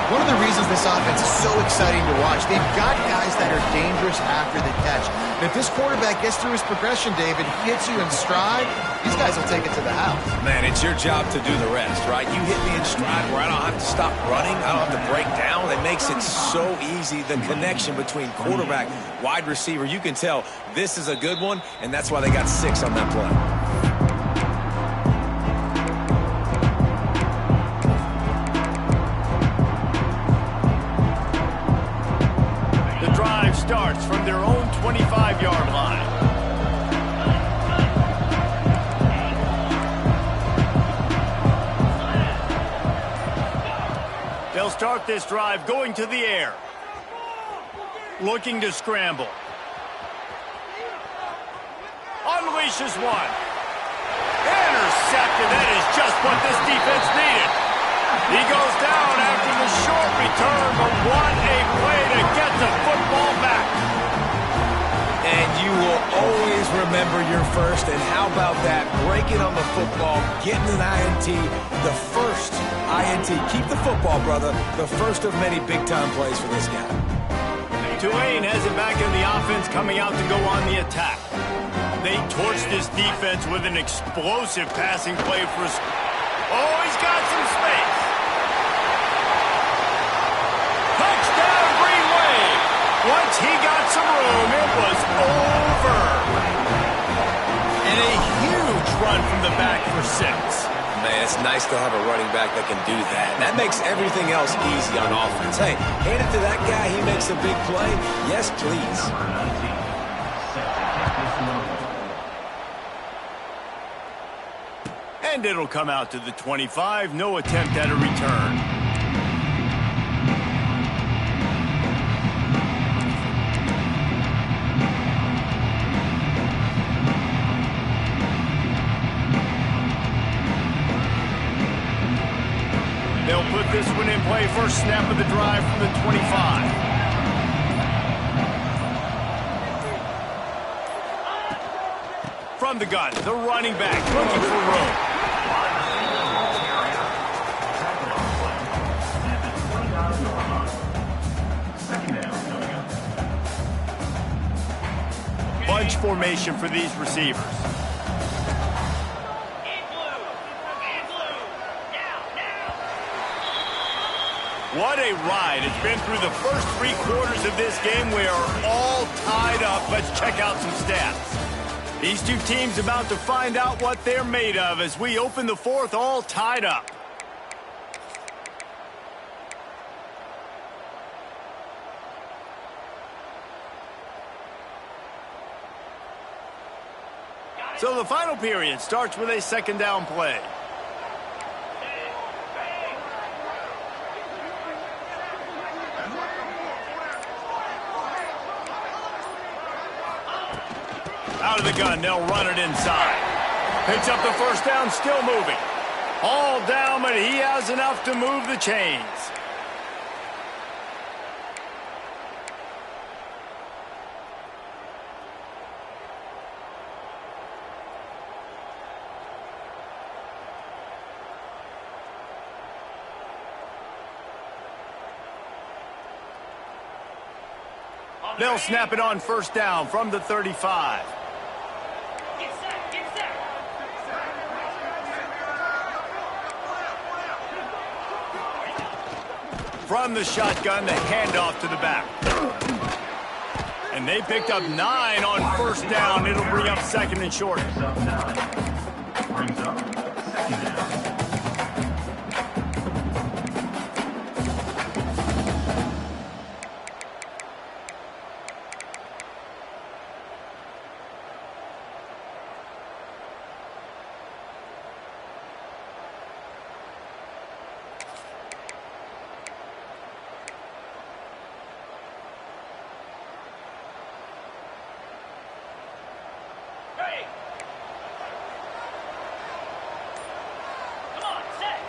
Speaker 3: One of the reasons this offense is so exciting to watch, they've got guys that are dangerous after the catch. And if this quarterback gets through his progression, David, he hits you in stride, these guys will take it to the house.
Speaker 2: Man, it's your job to do the rest, right? You hit me in stride where I don't have to stop running. I don't have to break down. It makes it so easy, the connection between quarterback, wide receiver. You can tell this is a good one, and that's why they got 6 on that play.
Speaker 1: Starts from their own 25-yard line. They'll start this drive going to the air. Looking to scramble. Unleashes one. Intercepted. That is just what this defense needed. He goes down after the short return, but what a play to get the football back.
Speaker 2: And you will always remember your first. And how about that? Breaking on the football, getting an INT, the first INT. Keep the football, brother. The first of many big-time plays for this guy.
Speaker 1: Tulane has it back in the offense, coming out to go on the attack. They torched this defense with an explosive passing play for us. Oh, he's got some space. Touchdown, Green Wave. Once he got some room, it was over. And a huge run from the back for 6.
Speaker 2: Man, it's nice to have a running back that can do that. That makes everything else easy on offense. Hey, hand it to that guy. He makes a big play. Yes, please.
Speaker 1: And it'll come out to the 25. No attempt at a return. They'll put this one in play. First snap of the drive from the 25. From the gun, the running back looking for room. Bunch formation for these receivers. What a ride. It's been through the first 3 quarters of this game. We are all tied up. Let's check out some stats. These two teams about to find out what they're made of as we open the 4th all tied up. So the final period starts with a 2nd down play. out of the gun. They'll run it inside. Picks up the first down, still moving. All down, but he has enough to move the chains. They'll snap it on first down from the 35.
Speaker 5: Get set, get set.
Speaker 1: From the shotgun, the handoff to the back. And they picked up 9 on first down. It'll bring up second and short.
Speaker 4: Brings up 9. Brings up second down.
Speaker 5: Ready. Come on, set.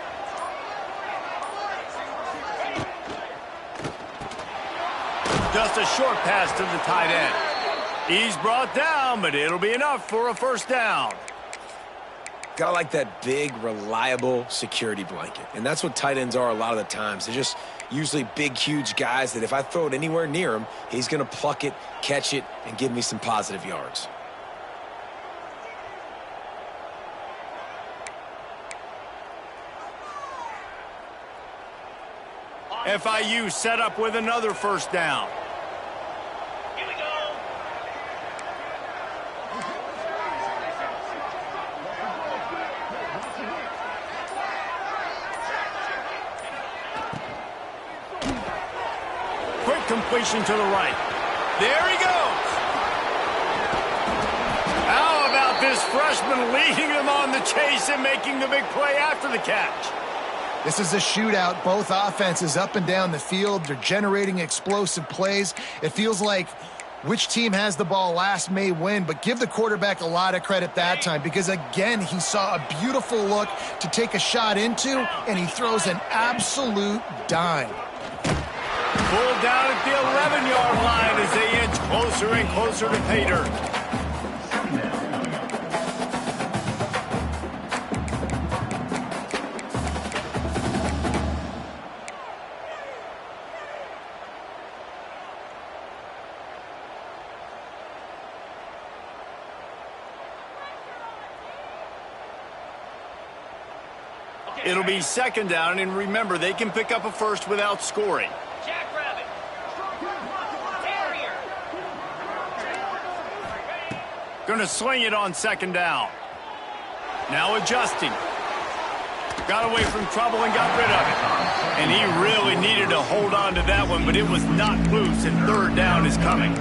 Speaker 1: Just a short pass to the tight end. He's brought down, but it'll be enough for a first down.
Speaker 2: Got like that big, reliable security blanket. And that's what tight ends are a lot of the times. They're just usually big, huge guys that if I throw it anywhere near him, he's going to pluck it, catch it, and give me some positive yards.
Speaker 1: FIU set up with another first down.
Speaker 5: Here we go.
Speaker 1: Quick completion to the right. There he goes. How about this freshman leading them on the chase and making the big play after the catch?
Speaker 3: This is a shootout. Both offenses up and down the field. They're generating explosive plays. It feels like which team has the ball last may win, but give the quarterback a lot of credit that time because, again, he saw a beautiful look to take a shot into, and he throws an absolute dime.
Speaker 1: Pulled down at the 11-yard line as they inch closer and closer to pay dirt. It'll be second down, and remember, they can pick up a first without scoring.
Speaker 5: Jackrabbit. Terrier.
Speaker 1: Going to sling it on second down. Now adjusting. Got away from trouble and got rid of it. And he really needed to hold on to that one, but it was not loose, and third down is coming.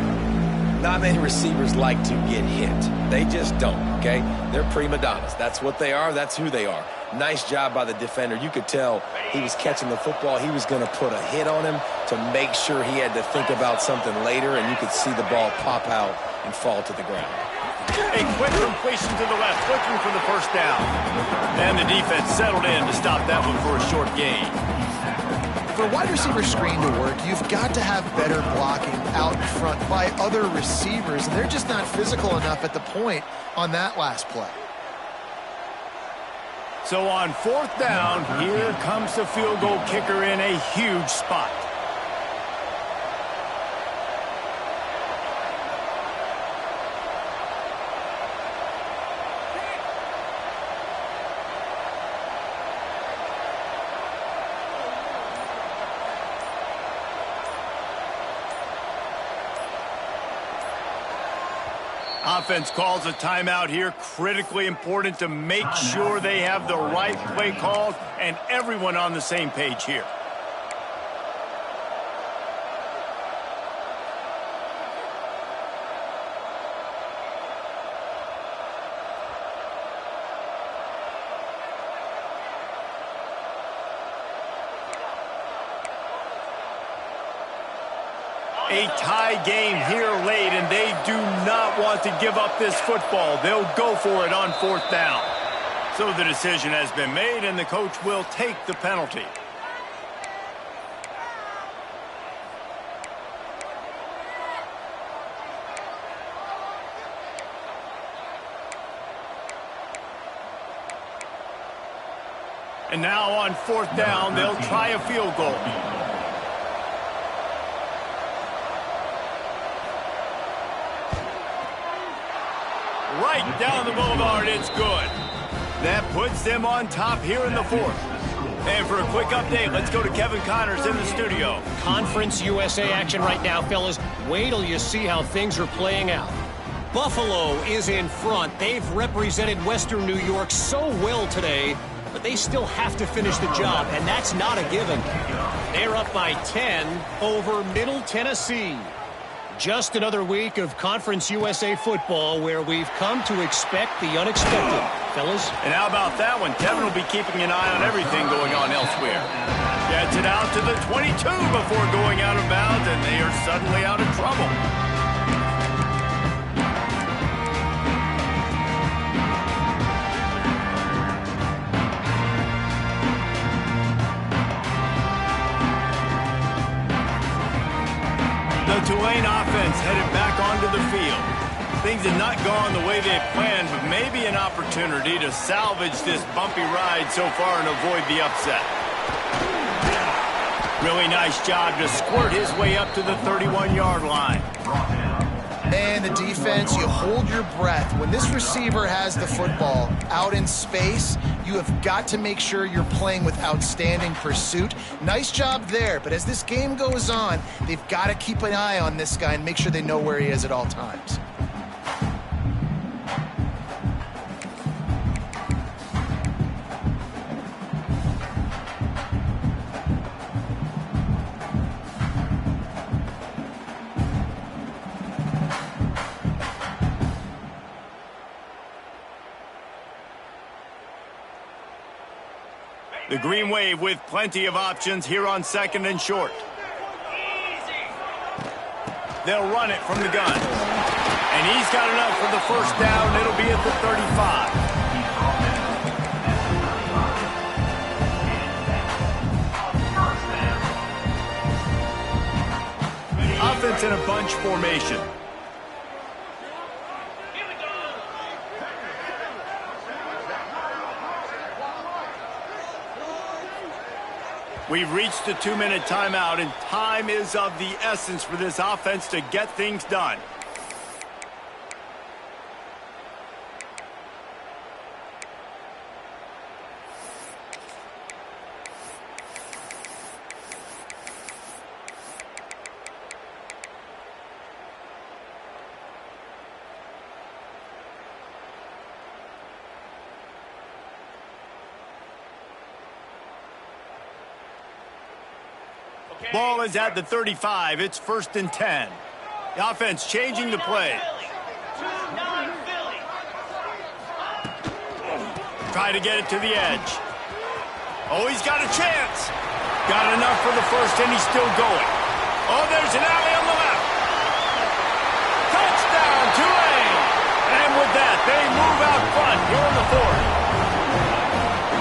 Speaker 2: Not many receivers like to get hit. They just don't, okay? They're prima donnas. That's what they are. That's who they are. Nice job by the defender. You could tell he was catching the football. He was going to put a hit on him to make sure he had to think about something later, and you could see the ball pop out and fall to the ground.
Speaker 1: A quick completion to the left, looking for the first down. And the defense settled in to stop that one for a short gain.
Speaker 3: For a wide receiver screen to work, you've got to have better blocking out in front by other receivers, and they're just not physical enough at the point on that last play.
Speaker 1: So on fourth down, here comes the field goal kicker in a huge spot. Offense calls a timeout here. Critically important to make sure they have the right play called and everyone on the same page here. A tie game here late, and they do not want to give up this football. They'll go for it on 4th down. So the decision has been made, and the coach will take the penalty. And now on 4th down, they'll try a field goal. Right down the boulevard, it's good. That puts them on top here in the 4th. And for a quick update, let's go to Kevin Connors in the studio.
Speaker 6: Conference USA action right now, fellas. Wait till you see how things are playing out. Buffalo is in front. They've represented Western New York so well today, but they still have to finish the job, and that's not a given. They're up by 10 over Middle Tennessee. Just another week of Conference USA football where we've come to expect the unexpected, fellas.
Speaker 1: And how about that one? Kevin will be keeping an eye on everything going on elsewhere. Gets it out to the 22 before going out of bounds, and they are suddenly out of trouble. The Tulane offense headed back onto the field. Things have not gone the way they planned, but maybe an opportunity to salvage this bumpy ride so far and avoid the upset. Really nice job to squirt his way up to the 31-yard line.
Speaker 3: And the defense, you hold your breath. When this receiver has the football out in space, you have got to make sure you're playing with outstanding pursuit. Nice job there, but as this game goes on, they've got to keep an eye on this guy and make sure they know where he is at all times.
Speaker 1: The Green Wave with plenty of options here on 2nd and short. They'll run it from the gun. And he's got enough for the 1st down. It'll be at the 35. Offense in a bunch formation. We've reached the 2-minute timeout, and time is of the essence for this offense to get things done. Ball is at the 35. It's 1st and 10. The offense changing the play. Try to get it to the edge. Oh, he's got a chance. Got enough for the 1st, and he's still going. Oh, there's an alley on the left. Touchdown, Tulane. And with that, they move out front here in the 4th.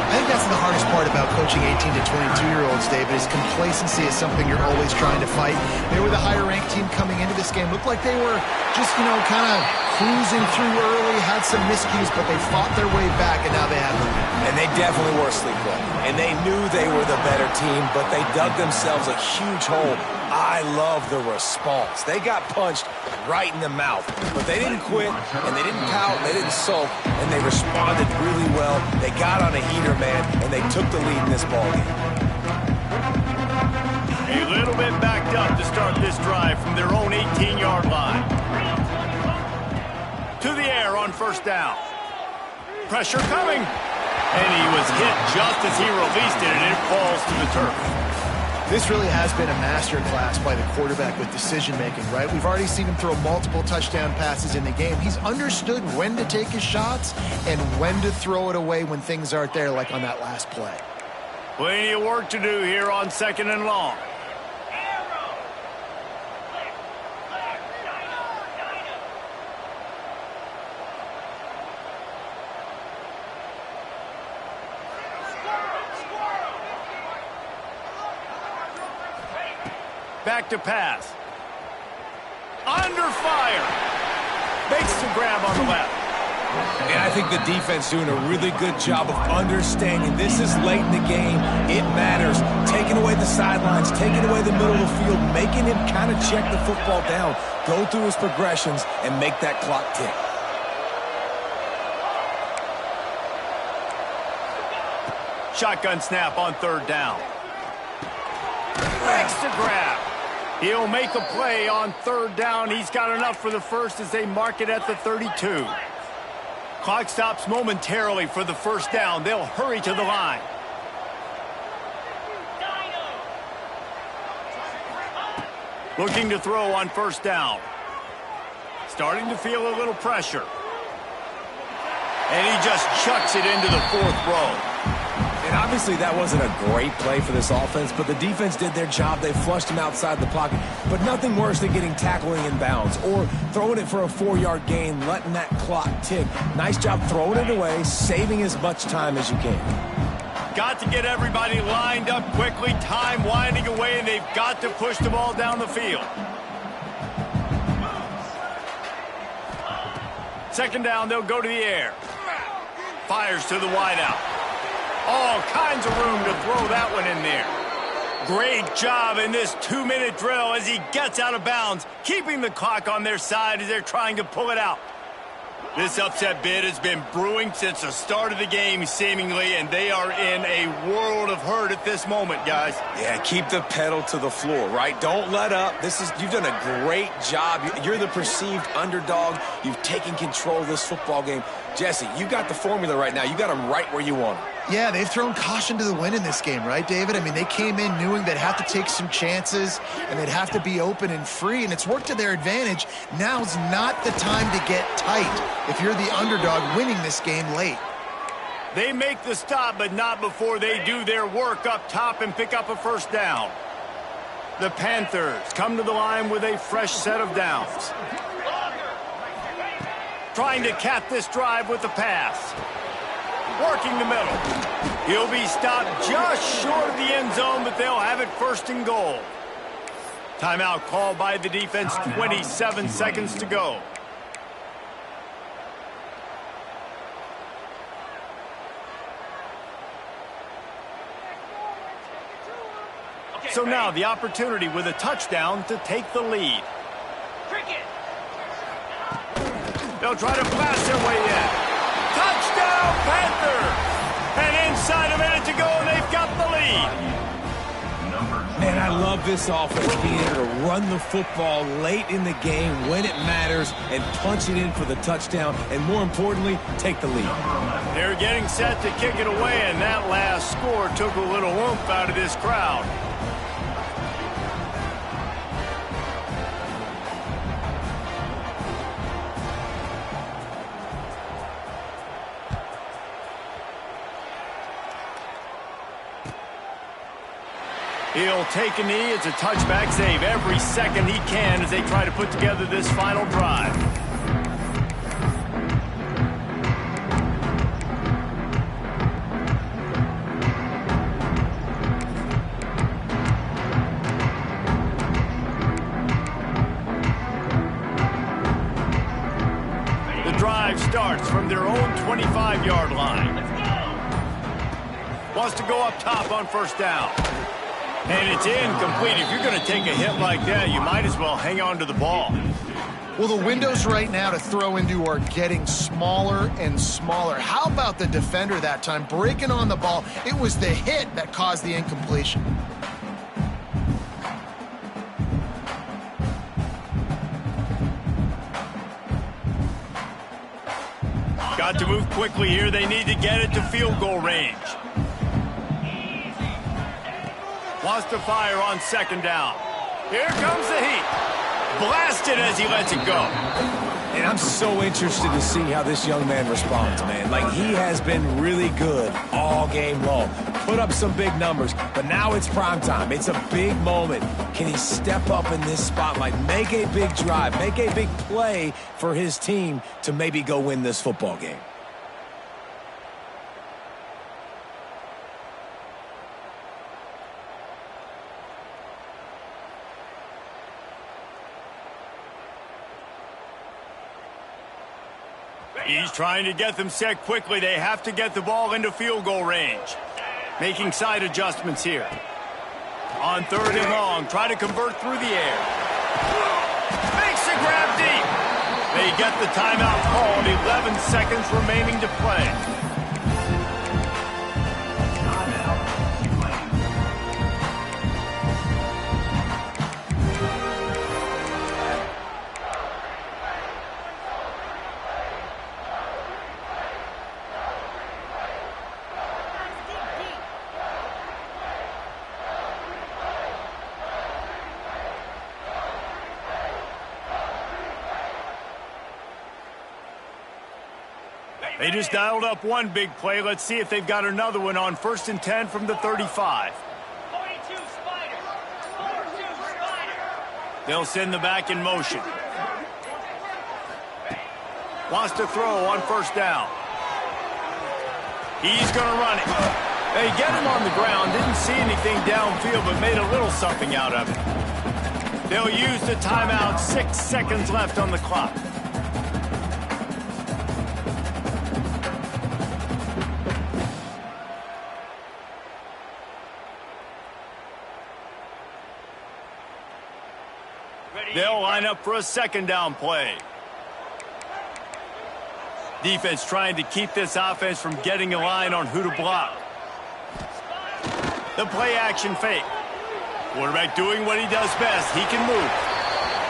Speaker 3: I think that's the hardest part about coaching 18 to 22-year-olds, David, is complacency is something you're always trying to fight. They were the higher-ranked team coming into this game. Looked like they were just, kind of cruising through early, had some miscues, but they fought their way back, and now they have them.
Speaker 2: And they definitely were sleepwalking. And they knew they were the better team, but they dug themselves a huge hole. I love the response. They got punched right in the mouth, but they didn't quit, and they didn't pout, and they didn't sulk, and they responded really well. They got on a heater, man, and they took the lead in this ballgame.
Speaker 1: A little bit backed up to start this drive from their own 18-yard line. To the air on 1st down. Pressure coming. And he was hit just as he released it, and it falls to the turf.
Speaker 3: This really has been a masterclass by the quarterback with decision-making, right? We've already seen him throw multiple touchdown passes in the game. He's understood when to take his shots and when to throw it away when things aren't there, like on that last play.
Speaker 1: Plenty of work to do here on 2nd and long. Back to pass. Under fire. Makes the grab on the left.
Speaker 2: And I think the defense doing a really good job of understanding this is late in the game. It matters. Taking away the sidelines, taking away the middle of the field, making him kind of check the football down, go through his progressions, and make that clock tick.
Speaker 1: Shotgun snap on third down. Makes the grab. He'll make a play on third down. He's got enough for the first as they mark it at the 32. Clock stops momentarily for the first down. They'll hurry to the line. Looking to throw on first down. Starting to feel a little pressure. And he just chucks it into the fourth row.
Speaker 2: And obviously that wasn't a great play for this offense, but the defense did their job. They flushed him outside the pocket. But nothing worse than getting tackling in bounds or throwing it for a 4-yard gain, letting that clock tick. Nice job throwing it away, saving as much time as you can.
Speaker 1: Got to get everybody lined up quickly. Time winding away, and they've got to push the ball down the field. Second down, they'll go to the air. Fires to the wideout. All kinds of room to throw that one in there. Great job in this 2-minute drill as he gets out of bounds, keeping the clock on their side as they're trying to pull it out. This upset bid has been brewing since the start of the game, seemingly, and they are in a world of hurt at this moment, guys.
Speaker 2: Yeah, keep the pedal to the floor, right? Don't let up. You've done a great job. You're the perceived underdog. You've taken control of this football game. Jesse, you got the formula right now. You got them right where you want them.
Speaker 3: Yeah, they've thrown caution to the wind in this game, right, David? I mean, they came in knowing they'd have to take some chances and they'd have to be open and free, and it's worked to their advantage. Now's not the time to get tight if you're the underdog winning this game late.
Speaker 1: They make the stop, but not before they do their work up top and pick up a first down. The Panthers come to the line with a fresh set of downs. Trying to cap this drive with the pass. Working the middle. He'll be stopped just short of the end zone, but they'll have it first and goal. Timeout called by the defense, 27 seconds to go. So now the opportunity with a touchdown to take the lead. They'll try to blast their way in. Touchdown, Panthers! And inside a minute to go, and they've got the lead.
Speaker 2: Man, I love this offense being able to run the football late in the game when it matters and punch it in for the touchdown, and more importantly, take the lead.
Speaker 1: They're getting set to kick it away, and that last score took a little oomph out of this crowd. He'll take a knee. It's a touchback save every second he can as they try to put together this final drive. The drive starts from their own 25-yard line. Wants to go up top on first down. And it's incomplete. If you're going to take a hit like that, you might as well hang on to the ball.
Speaker 3: Well, the windows right now to throw into are getting smaller and smaller. How about the defender that time breaking on the ball? It was the hit that caused the incompletion.
Speaker 1: Got to move quickly here. They need to get it to field goal range. Wants to fire on second down. Here comes the heat. Blasted as he lets it go.
Speaker 2: And I'm so interested to see how this young man responds, man. Like, he has been really good all game long. Put up some big numbers, but now it's prime time. It's a big moment. Can he step up in this spotlight, make a big drive, make a big play for his team to maybe go win this football game?
Speaker 1: He's trying to get them set quickly. They have to get the ball into field goal range. Making side adjustments here. On 3rd and long, try to convert through the air. Makes the grab deep. They get the timeout called. 11 seconds remaining to play. They just dialed up one big play. Let's see if they've got another one on 1st and 10 from the 35.
Speaker 5: 42 Spiders. 42 Spiders.
Speaker 1: They'll send the back in motion. Wants to throw on 1st down. He's going to run it. They get him on the ground. Didn't see anything downfield, but made a little something out of it. They'll use the timeout. 6 seconds left on the clock. They'll line up for a 2nd down play. Defense trying to keep this offense from getting a line on who to block. The play action fake. Quarterback doing what he does best. He can move.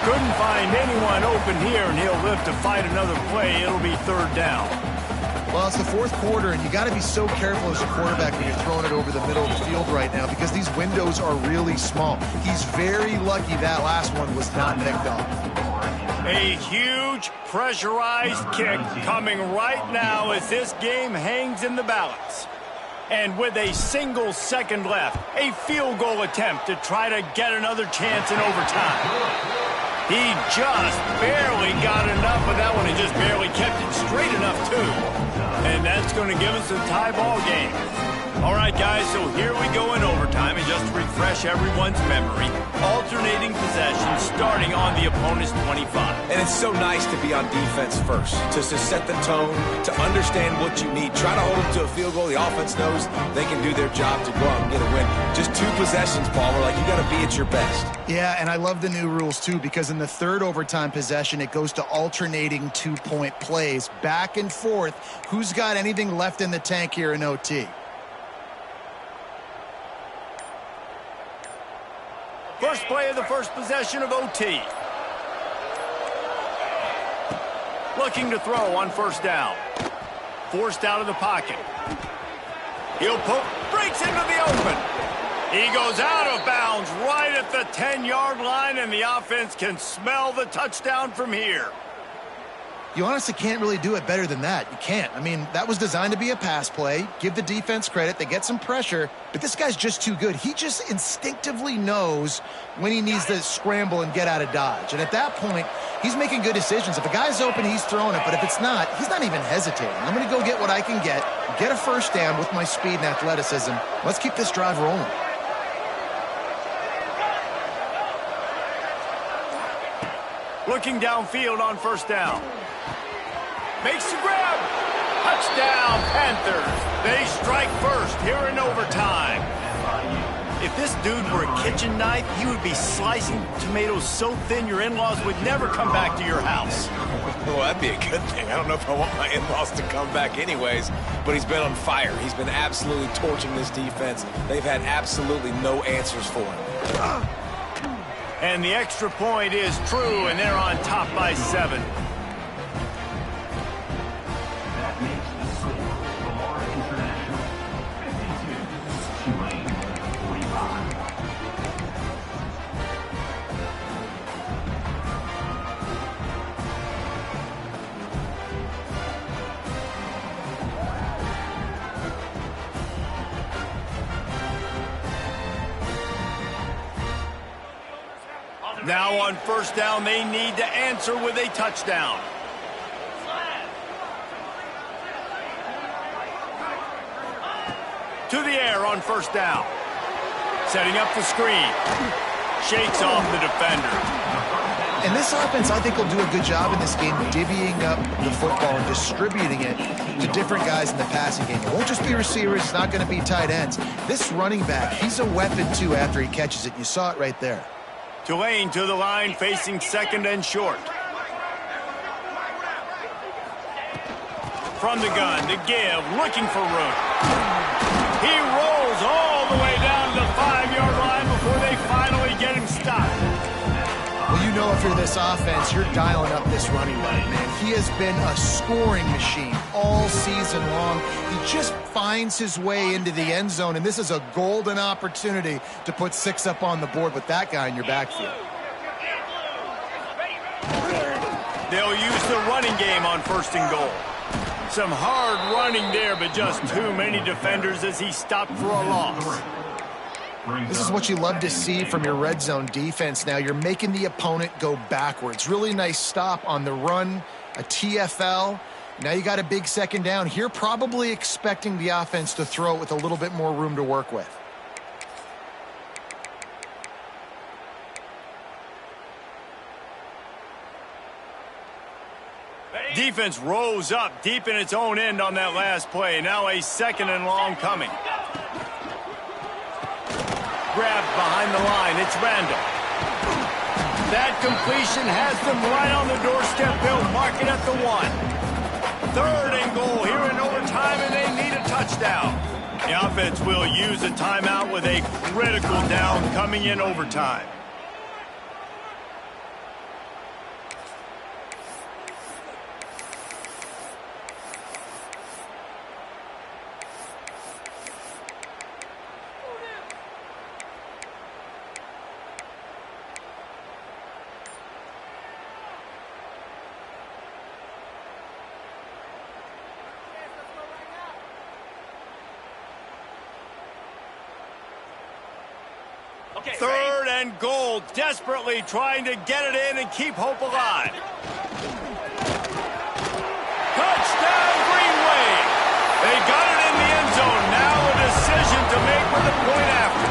Speaker 1: Couldn't find anyone open here, and he'll live to fight another play. It'll be 3rd down.
Speaker 3: Well, it's the 4th quarter, and you got to be so careful as a quarterback when you're throwing it over the middle of the field right now because these windows are really small. He's very lucky that last one was not picked off.
Speaker 1: A huge pressurized kick coming right now as this game hangs in the balance. And with a single second left, a field goal attempt to try to get another chance in overtime. He just barely got enough, but that one he just barely kept it straight enough, too. And that's going to give us a tie ball game. All right, guys, so here we go in overtime. And just to refresh everyone's memory, alternating possession starting on the opponent's 25.
Speaker 2: And it's so nice to be on defense first, to set the tone, to understand what you need. Try to hold them to a field goal. The offense knows they can do their job to go out and get a win. Just 2 possessions, Paul. We're like, you got to be at your best.
Speaker 3: Yeah, and I love the new rules, too, because in the 3rd overtime possession, it goes to alternating 2-point plays, back and forth. Who's got anything left in the tank here in OT?
Speaker 1: First play of the first possession of OT. Looking to throw on 1st down. Forced out of the pocket. He'll poke, breaks into the open. He goes out of bounds right at the 10-yard line, and the offense can smell the touchdown from here.
Speaker 3: You honestly can't really do it better than that. You can't. I mean, that was designed to be a pass play. Give the defense credit. They get some pressure, but this guy's just too good. He just instinctively knows when he needs to scramble and get out of dodge. And at that point, he's making good decisions. If a guy's open, he's throwing it. But if it's not, he's not even hesitating. I'm going to go get what I can get a 1st down with my speed and athleticism. Let's keep this drive rolling.
Speaker 1: Looking downfield on 1st down. Makes the grab. Touchdown, Panthers. They strike first here in overtime. If this dude were a kitchen knife, he would be slicing tomatoes so thin your in-laws would never come back to your house.
Speaker 2: Well, that'd be a good thing. I don't know if I want my in-laws to come back anyways, but he's been on fire. He's been absolutely torching this defense. They've had absolutely no answers for him.
Speaker 1: And the extra point is true, and they're on top by 7.
Speaker 4: That makes the score Tulane International 52, Tulane 45.
Speaker 1: Now on 1st down, they need to answer with a touchdown. To the air on 1st down. Setting up the screen. Shakes off the defender.
Speaker 3: And this offense, I think, will do a good job in this game divvying up the football and distributing it to different guys in the passing game. It won't just be receivers. It's not going to be tight ends. This running back, he's a weapon, too, after he catches it. You saw it right there.
Speaker 1: Tulane to the line, facing second and short. From the gun to give, looking for room. He rolls all the way down to the 5-yard line before they finally get him stopped.
Speaker 3: Well, you know, if you're this offense, you're dialing up this running back, man. He has been a scoring machine all season long. He just finds his way into the end zone, and this is a golden opportunity to put 6 up on the board with that guy in your backfield.
Speaker 1: They'll use the running game on first and goal. Some hard running there, but just too many defenders as he stopped for a loss.
Speaker 3: This is what you love to see from your red zone defense now. You're making the opponent go backwards. Really nice stop on the run, a TFL. Now you got a big second down. Here probably expecting the offense to throw it with a little bit more room to work with.
Speaker 1: Defense rose up deep in its own end on that last play. Now a second and long coming. Grabbed behind the line. It's Randall. That completion has them right on the doorstep. They'll mark it at the 1. Third and goal here in overtime, and they need a touchdown. The offense will use a timeout with a critical down coming in overtime. Third and goal, desperately trying to get it in and keep hope alive. Touchdown, Green Wave! They got it in the end zone. Now a decision to make with a point after.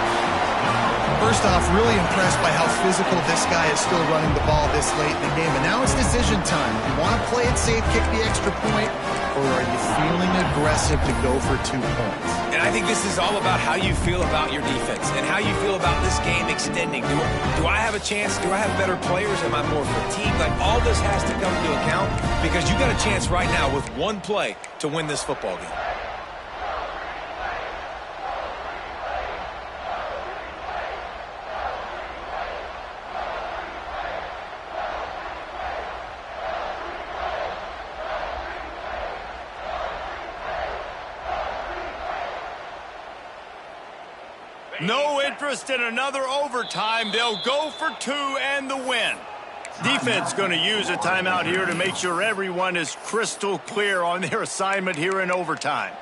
Speaker 3: First off, really impressed by how physical this guy is still running the ball this late in the game. And now it's decision time. You want to play it safe, kick the extra point, or are you feeling aggressive to go for 2 points?
Speaker 2: And I think this is all about how you feel about your defense and how you feel about this game extending. Do I have a chance? Do I have better players? Am I more fatigued? Like, all this has to come into account because you got a chance right now with one play to win this football game.
Speaker 1: No interest in another overtime. They'll go for 2 and the win. Defense going to use a timeout here to make sure everyone is crystal clear on their assignment here in overtime.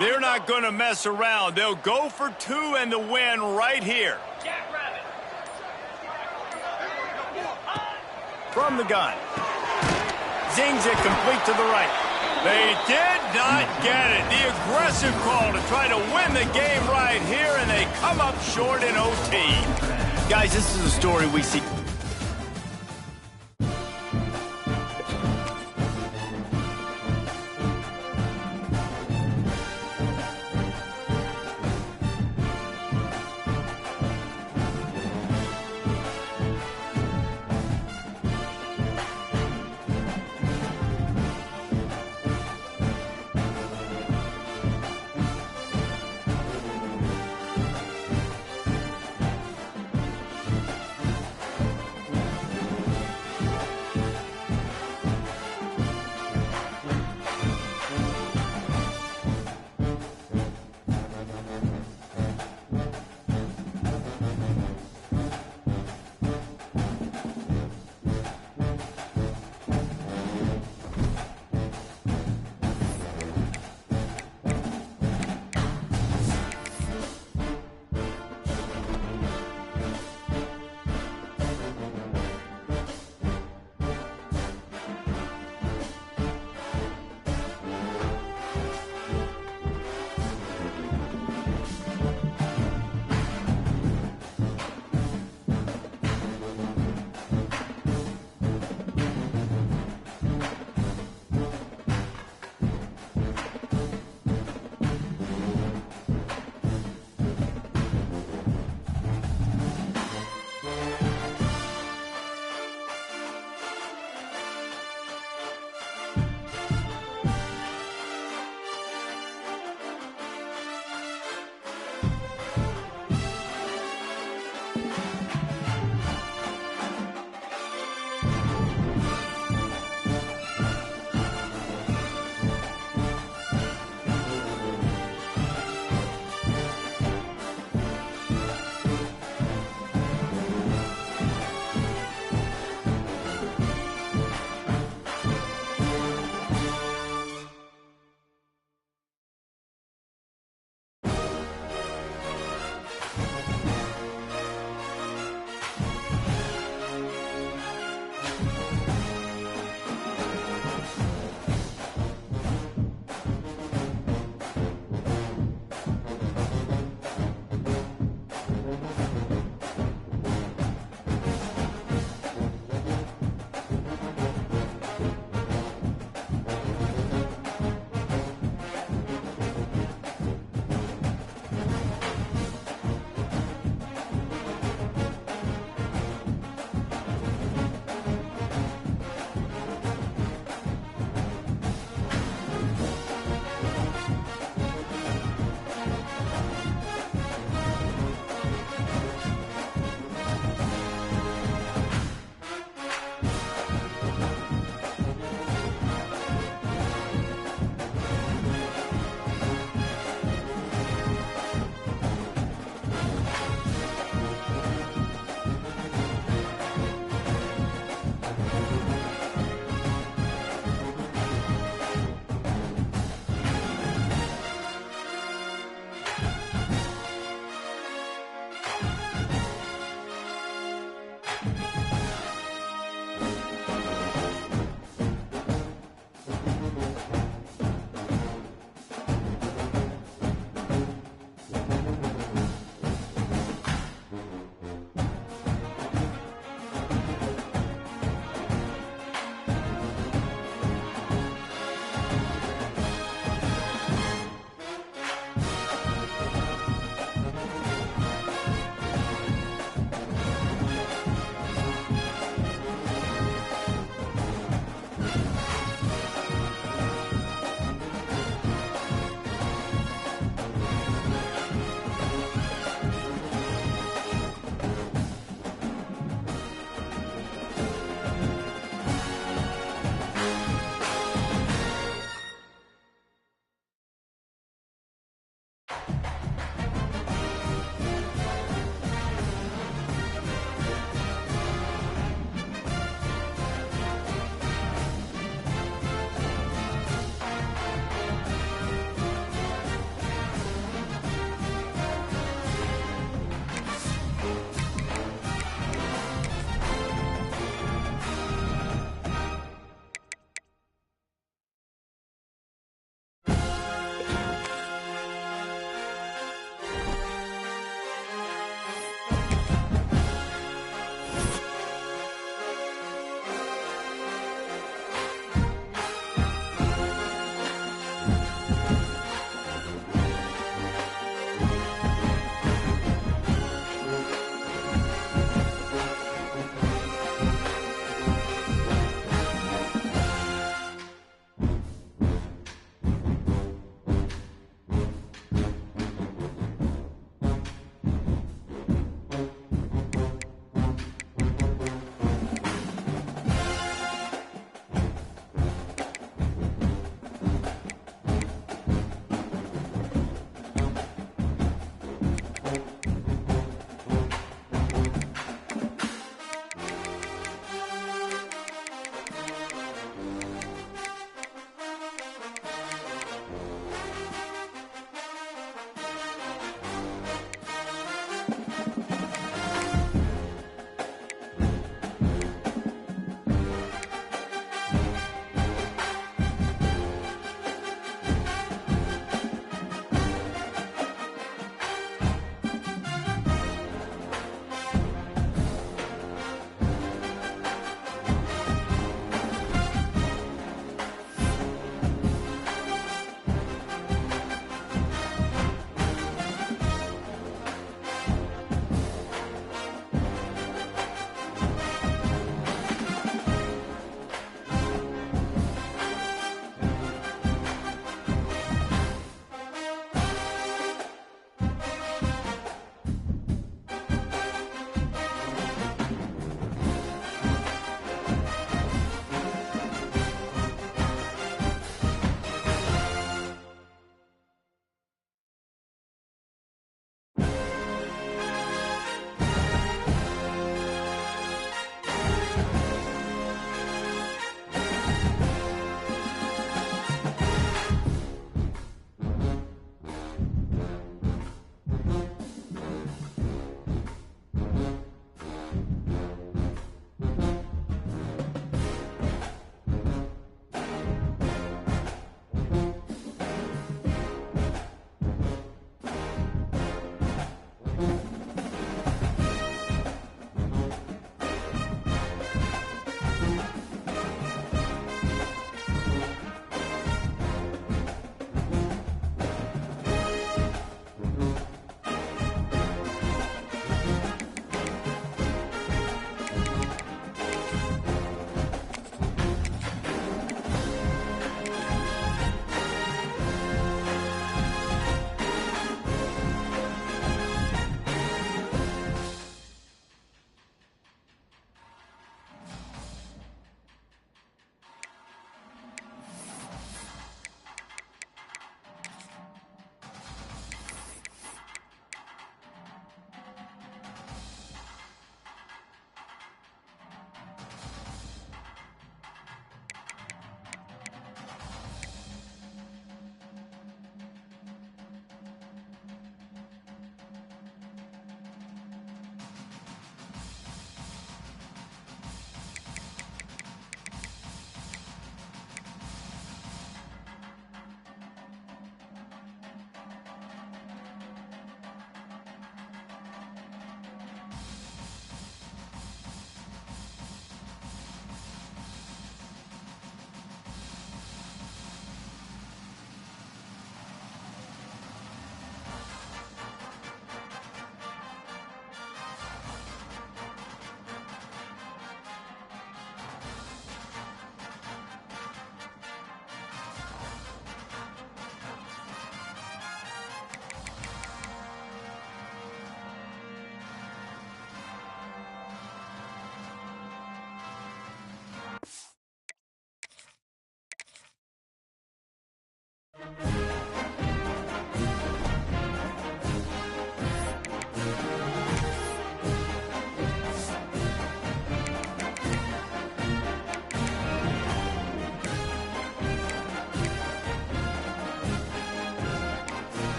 Speaker 1: They're not going to mess around. They'll go for 2 and the win right here. From the gun. Zings it complete to the right. They did not get it. The aggressive call to try to win the game right here, and they come up short in OT. Guys, this is a story we see